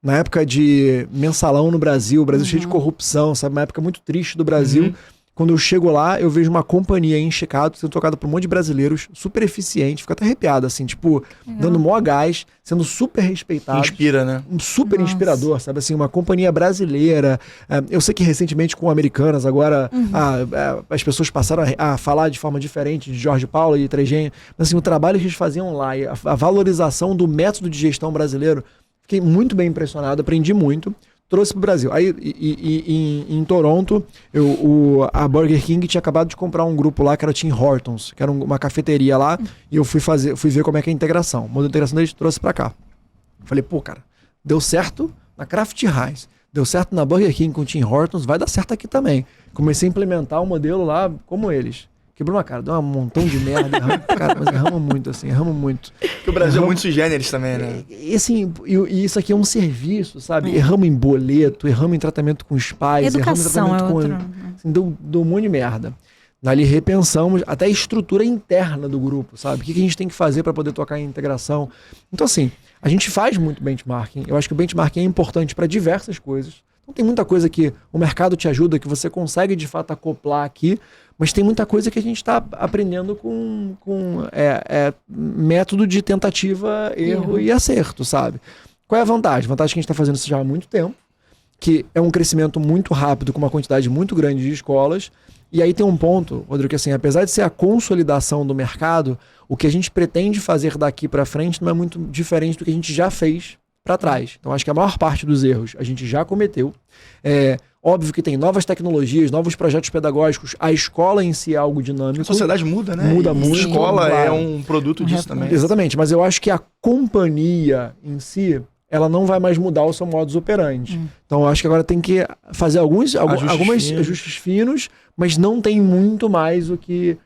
Na época de mensalão no Brasil, o Brasil cheio de corrupção, sabe? Uma época muito triste do Brasil. Quando eu chego lá, eu vejo uma companhia em Chicago sendo tocada por um monte de brasileiros, super eficiente, fico até arrepiado, assim, tipo, dando mó gás, sendo super respeitado.
Inspira, né?
Um super inspirador, sabe? Assim, uma companhia brasileira. Eu sei que recentemente com Americanas, agora as pessoas passaram a falar de forma diferente de Jorge Paulo e 3G, mas assim, o trabalho que eles faziam lá e a valorização do método de gestão brasileiro, fiquei muito bem impressionado, aprendi muito, trouxe pro Brasil. Aí, em Toronto, a Burger King tinha acabado de comprar um grupo lá, que era o Tim Hortons, que era uma cafeteria lá, e eu fui ver como é que é a integração. O modelo de integração deles trouxe pra cá. Falei, pô, cara, deu certo na Kraft Heinz, deu certo na Burger King com o Tim Hortons, vai dar certo aqui também. Comecei a implementar um modelo lá como eles. Quebrou uma cara, deu um montão de merda, cara, mas erramos muito, assim, erramos muito.
Porque o Brasil é muito sui generis também, né?
E assim, e isso aqui é um serviço, sabe? Erramos em boleto, erramos em tratamento com os pais,
Educação
erramos em tratamento
outro.
com... Assim, deu um monte de merda. Dali repensamos até a estrutura interna do grupo, sabe? O que a gente tem que fazer para poder tocar em integração. Então, assim, a gente faz muito benchmarking. Eu acho que o benchmarking é importante para diversas coisas. Então, tem muita coisa que o mercado te ajuda, que você consegue, de fato, acoplar aqui, mas tem muita coisa que a gente está aprendendo com método de tentativa, erro e acerto, sabe? Qual é a vantagem? A vantagem é que a gente está fazendo isso já há muito tempo, que é um crescimento muito rápido, com uma quantidade muito grande de escolas. E aí tem um ponto, Rodrigo, que assim, apesar de ser a consolidação do mercado, o que a gente pretende fazer daqui para frente não é muito diferente do que a gente já fez para trás. Então acho que a maior parte dos erros a gente já cometeu. Óbvio que tem novas tecnologias, novos projetos pedagógicos, a escola em si é algo dinâmico.
A sociedade muda, né?
Muda
E
muito.
a escola
Claro.
é um produto disso também.
Exatamente, mas eu acho que a companhia em si, ela não vai mais mudar o seu modus operandi. Então eu acho que agora tem que fazer alguns ajustes finos, mas não tem muito mais o que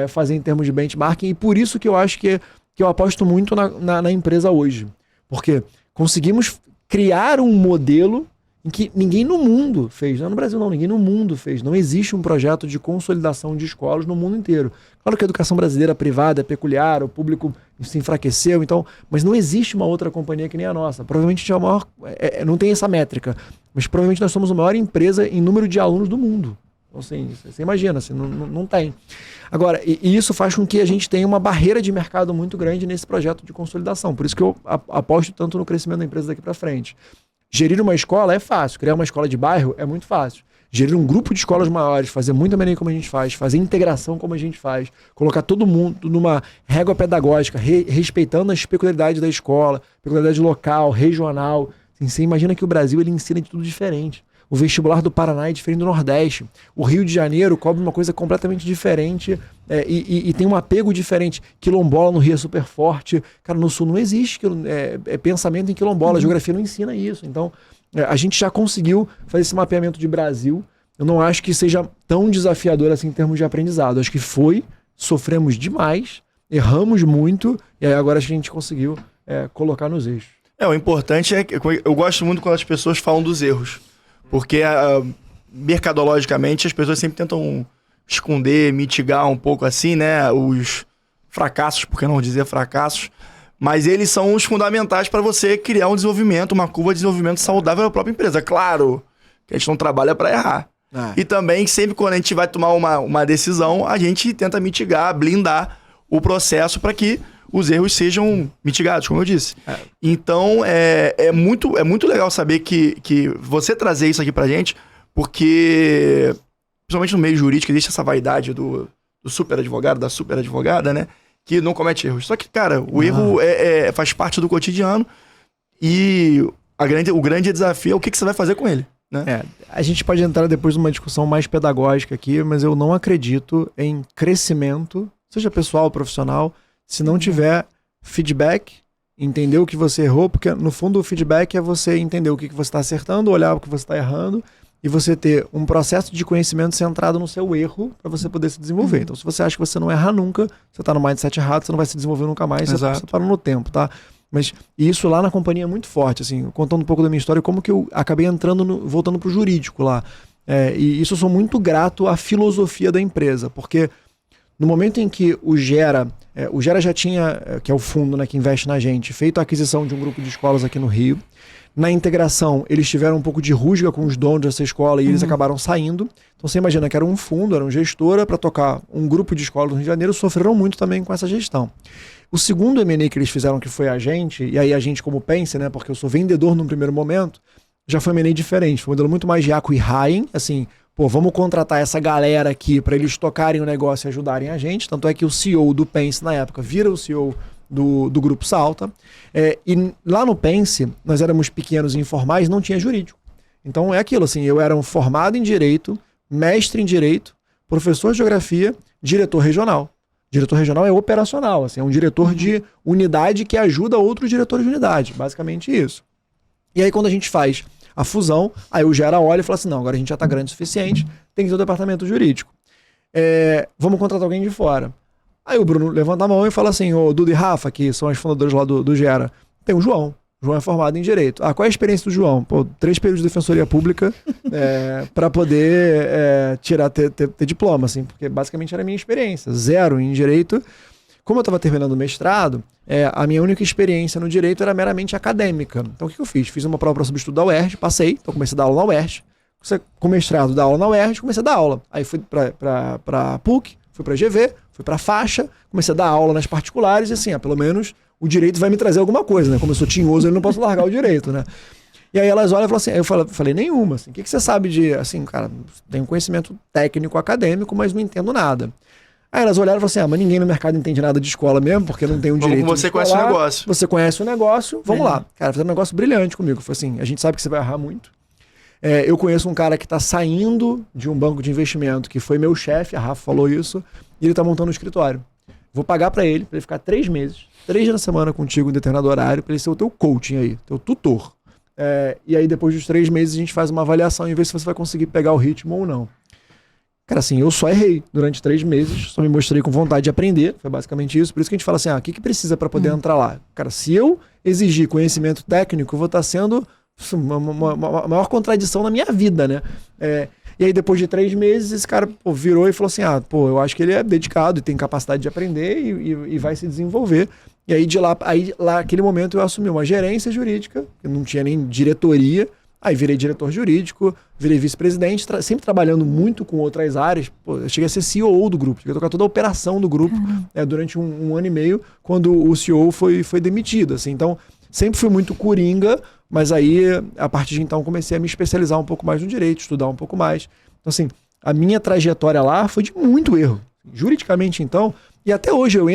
fazer em termos de benchmarking, e por isso que eu acho que eu aposto muito na empresa hoje. Porque conseguimos criar um modelo em que ninguém no mundo fez, não é no Brasil não, ninguém no mundo fez. Não existe um projeto de consolidação de escolas no mundo inteiro. Claro que a educação brasileira privada é peculiar, o público se enfraqueceu, então, mas não existe uma outra companhia que nem a nossa. Provavelmente a gente é a maior, não tem essa métrica, mas provavelmente nós somos a maior empresa em número de alunos do mundo. Então, assim, você imagina, assim, não tem. Agora, e isso faz com que a gente tenha uma barreira de mercado muito grande nesse projeto de consolidação. Por isso que eu aposto tanto no crescimento da empresa daqui para frente. Gerir uma escola é fácil, criar uma escola de bairro é muito fácil. Gerir um grupo de escolas maiores, fazer muita maneira como a gente faz, fazer integração como a gente faz, colocar todo mundo numa régua pedagógica, respeitando as peculiaridades da escola, peculiaridade local, regional. Assim, você imagina que o Brasil ele ensina de tudo diferente. O vestibular do Paraná é diferente do Nordeste. O Rio de Janeiro cobra uma coisa completamente diferente e tem um apego diferente. Quilombola no Rio é super forte. Cara, no Sul não existe pensamento em quilombola. A geografia não ensina isso. Então, a gente já conseguiu fazer esse mapeamento de Brasil. Eu não acho que seja tão desafiador assim em termos de aprendizado. Acho que sofremos demais, erramos muito e aí agora a gente conseguiu colocar nos eixos.
O importante é que eu gosto muito quando as pessoas falam dos erros. Porque mercadologicamente as pessoas sempre tentam esconder, mitigar um pouco assim, né? Os fracassos, por que não dizer fracassos? Mas eles são os fundamentais para você criar um desenvolvimento, uma curva de desenvolvimento saudável da própria empresa. Claro que a gente não trabalha para errar. E também, sempre quando a gente vai tomar uma decisão, a gente tenta mitigar, blindar o processo para que os erros sejam mitigados, como eu disse. Então, é muito legal saber que você trazer isso aqui pra gente, porque, principalmente no meio jurídico, existe essa vaidade do super advogado, da super advogada, né? Que não comete erros. Só que, cara, o erro faz parte do cotidiano e o grande desafio é o que você vai fazer com ele, né?
A gente pode entrar depois numa discussão mais pedagógica aqui, mas eu não acredito em crescimento, seja pessoal ou profissional, se não tiver feedback, entender o que você errou, porque no fundo o feedback é você entender o que você está acertando, olhar o que você está errando e você ter um processo de conhecimento centrado no seu erro para você poder se desenvolver. Então, se você acha que você não erra nunca, você está no mindset errado, você não vai se desenvolver nunca mais, você parou no tempo, tá? Mas isso lá na companhia é muito forte, assim, contando um pouco da minha história, como que eu acabei voltando pro jurídico lá. E isso eu sou muito grato à filosofia da empresa, porque no momento em que o Gera já tinha, que é o fundo, né, que investe na gente, feito a aquisição de um grupo de escolas aqui no Rio. Na integração, eles tiveram um pouco de rusga com os donos dessa escola e eles acabaram saindo. Então você imagina que era um fundo, era uma gestora para tocar um grupo de escolas no Rio de Janeiro, sofreram muito também com essa gestão. O segundo M&A que eles fizeram, que foi a gente, e aí a gente como pense, né, porque eu sou vendedor num primeiro momento, já foi um M&A diferente, foi um modelo muito mais de acqui-hiring, assim, vamos contratar essa galera aqui para eles tocarem o negócio e ajudarem a gente. Tanto é que o CEO do Pense, na época, vira o CEO do Grupo Salta. E lá no Pense, nós éramos pequenos e informais, não tinha jurídico. Então é aquilo, assim, eu era um formado em Direito, mestre em Direito, professor de Geografia, diretor regional. Diretor regional é operacional, assim, é um diretor de unidade que ajuda outros diretores de unidade, basicamente isso. E aí quando a gente faz a fusão, aí o Gera olha e fala assim, não, agora a gente já está grande o suficiente, tem que ter o departamento jurídico. Vamos contratar alguém de fora. Aí o Bruno levanta a mão e fala assim, o Dudu e Rafa, que são as fundadoras lá do Gera, tem o João. O João é formado em Direito. Qual é a experiência do João? 3 períodos de Defensoria Pública para poder ter diploma, assim, porque basicamente era a minha experiência. 0 em Direito. Como eu estava terminando o mestrado, a minha única experiência no Direito era meramente acadêmica. Então o que eu fiz? Fiz uma prova para substituto da UERJ, passei, então comecei a dar aula na UERJ. Com mestrado, dar aula na UERJ, comecei a dar aula. Aí fui para PUC, fui para GV, fui para faixa, comecei a dar aula nas particulares e assim, pelo menos o direito vai me trazer alguma coisa, né? Como eu sou tinhoso, eu não posso largar o direito, né? E aí elas olham e falam assim, eu falei, nenhuma, assim, o que você sabe de, assim, cara, tenho conhecimento técnico, acadêmico, mas não entendo nada. Aí elas olharam e falaram assim, mas ninguém no mercado entende nada de escola mesmo, porque não tem um direito
Como você conhece o negócio.
Você conhece o negócio, vamos lá. Cara, fizeram um negócio brilhante comigo. Foi assim, a gente sabe que você vai errar muito. Eu conheço um cara que está saindo de um banco de investimento, que foi meu chefe, a Rafa falou isso, e ele está montando um escritório. Vou pagar para ele ficar 3 meses, 3 dias na semana contigo em determinado horário, para ele ser o teu coaching aí, teu tutor. E aí depois dos 3 meses a gente faz uma avaliação e vê se você vai conseguir pegar o ritmo ou não. Cara, assim, eu só errei durante 3 meses, só me mostrei com vontade de aprender, foi basicamente isso. Por isso que a gente fala assim, o que precisa para poder entrar lá? Cara, se eu exigir conhecimento técnico, eu vou estar sendo uma maior contradição na minha vida, né? E aí depois de 3 meses, esse cara virou e falou assim, eu acho que ele é dedicado e tem capacidade de aprender e vai se desenvolver. E aí lá naquele momento eu assumi uma gerência jurídica, eu não tinha nem diretoria. Aí virei diretor jurídico, virei vice-presidente, sempre trabalhando muito com outras áreas. Eu cheguei a ser CEO do grupo, cheguei a tocar toda a operação do grupo durante um ano e meio, quando o CEO foi demitido. Assim. Então, sempre fui muito coringa, mas aí, a partir de então, comecei a me especializar um pouco mais no direito, estudar um pouco mais. Então, assim, a minha trajetória lá foi de muito erro. Juridicamente, então, e até hoje eu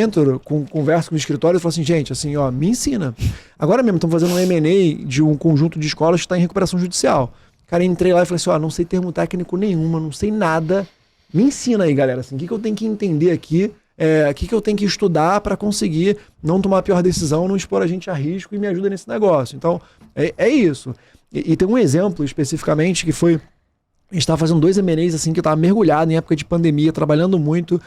converso com o escritório e falo assim, gente, assim, me ensina. Agora mesmo, estamos fazendo um M&A de um conjunto de escolas que está em recuperação judicial. Cara, entrei lá e falei assim, não sei termo técnico nenhuma, não sei nada. Me ensina aí, galera, assim, o que eu tenho que entender aqui, o que eu tenho que estudar para conseguir não tomar a pior decisão, não expor a gente a risco e me ajuda nesse negócio. Então, é isso. E tem um exemplo especificamente que foi, a gente estava fazendo 2 M&As assim, que eu estava mergulhado em época de pandemia, trabalhando muito,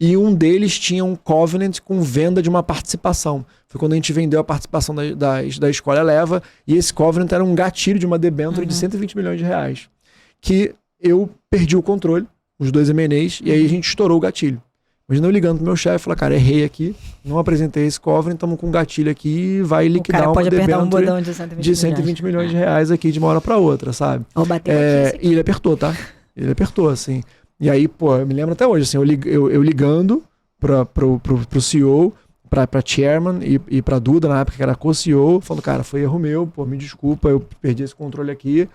e um deles tinha um covenant com venda de uma participação. Foi quando a gente vendeu a participação da Escola Eleva, e esse covenant era um gatilho de uma debênture de 120 milhões de reais. Que eu perdi o controle, os 2 M&As, e aí a gente estourou o gatilho. Imagina eu ligando pro meu chefe e falar, cara, errei aqui, não apresentei esse covenant, estamos com um gatilho aqui e vai liquidar uma debênture de 120 milhões de reais aqui de uma hora para outra, sabe?
Ou bateu aqui,
e ele apertou, tá? Ele apertou, assim. E aí, eu me lembro até hoje, assim, eu ligando pro CEO, pra chairman e pra Duda, na época que era co-CEO, falando, cara, foi erro meu, me desculpa, eu perdi esse controle aqui.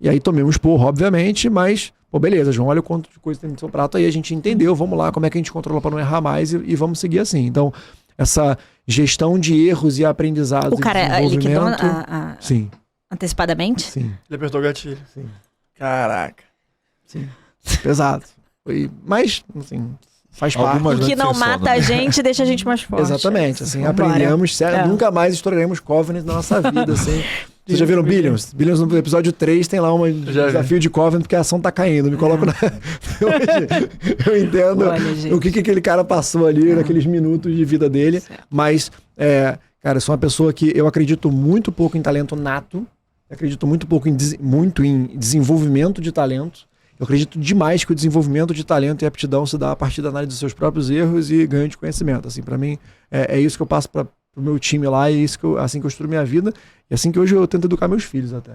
E aí tomei um esporro, obviamente, mas, beleza, João, olha o quanto de coisa tem no seu prato, aí a gente entendeu, vamos lá, como é que a gente controla pra não errar mais e vamos seguir assim. Então, essa gestão de erros e aprendizados.
O cara liquidou
Sim.
Antecipadamente?
Sim.
Ele apertou o gatilho.
Sim.
Caraca.
Sim. Pesado. Mas, assim, faz parte.
O que não mata a gente deixa a gente mais forte.
Exatamente, assim, aprendemos, sério, nunca mais estouraremos Covenant na nossa vida, assim. Vocês já viram Billions? Billions no episódio 3 tem lá um desafio de Covenant porque a ação tá caindo. Me coloco Hoje eu entendo o que aquele cara passou ali naqueles minutos de vida dele, mas, cara, eu sou uma pessoa que eu acredito muito pouco em talento nato, acredito muito pouco em desenvolvimento de talento. Eu acredito demais que o desenvolvimento de talento e aptidão se dá a partir da análise dos seus próprios erros e ganho de conhecimento. Assim, para mim, é isso que eu passo para o meu time lá e assim que eu estruo minha vida. E assim que hoje eu tento educar meus filhos até.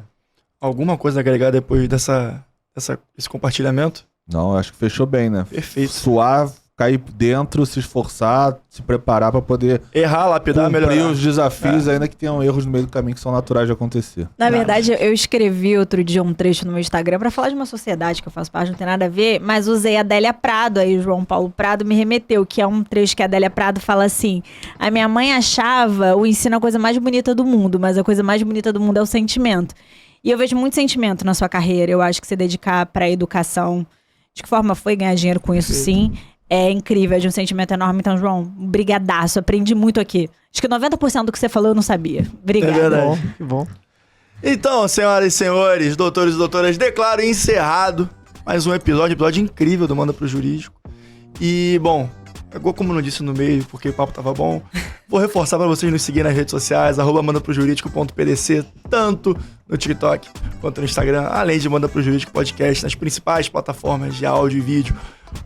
Alguma coisa a agregar depois desse compartilhamento?
Não, acho que fechou bem, né?
Perfeito.
Suar, cair dentro, se esforçar, se preparar para poder
errar, lapidar,
cumprir
melhorar
os desafios, ainda que tenham erros no meio do caminho que são naturais de acontecer.
Na verdade, eu escrevi outro dia um trecho no meu Instagram para falar de uma sociedade que eu faço parte, não tem nada a ver, mas usei a Adélia Prado, aí o João Paulo Prado me remeteu, que é um trecho que a Adélia Prado fala assim: a minha mãe achava o ensino a coisa mais bonita do mundo, mas a coisa mais bonita do mundo é o sentimento. E eu vejo muito sentimento na sua carreira, eu acho que se dedicar para a educação, de que forma foi ganhar dinheiro com isso, sim, é incrível, é de um sentimento enorme. Então, João, brigadaço, aprendi muito aqui. Acho que 90% do que você falou eu não sabia. Obrigada.
É verdade.
Que bom.
Então, senhoras e senhores, doutores e doutoras, declaro encerrado mais um episódio incrível do Manda Pro Jurídico. E, bom, como não disse no meio, porque o papo tava bom, Vou reforçar para vocês nos seguir nas redes sociais, @mandaprojurídico.pdc, tanto no TikTok quanto no Instagram, além de Manda Pro Jurídico Podcast, nas principais plataformas de áudio e vídeo.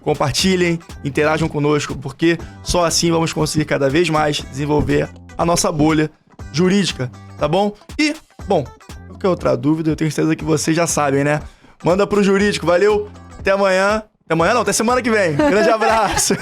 Compartilhem, interajam conosco, porque só assim vamos conseguir cada vez mais desenvolver a nossa bolha jurídica, tá bom? E, bom, qualquer outra dúvida, eu tenho certeza que vocês já sabem, né? Manda Pro Jurídico, valeu, até amanhã. Até amanhã não, até semana que vem. Grande abraço.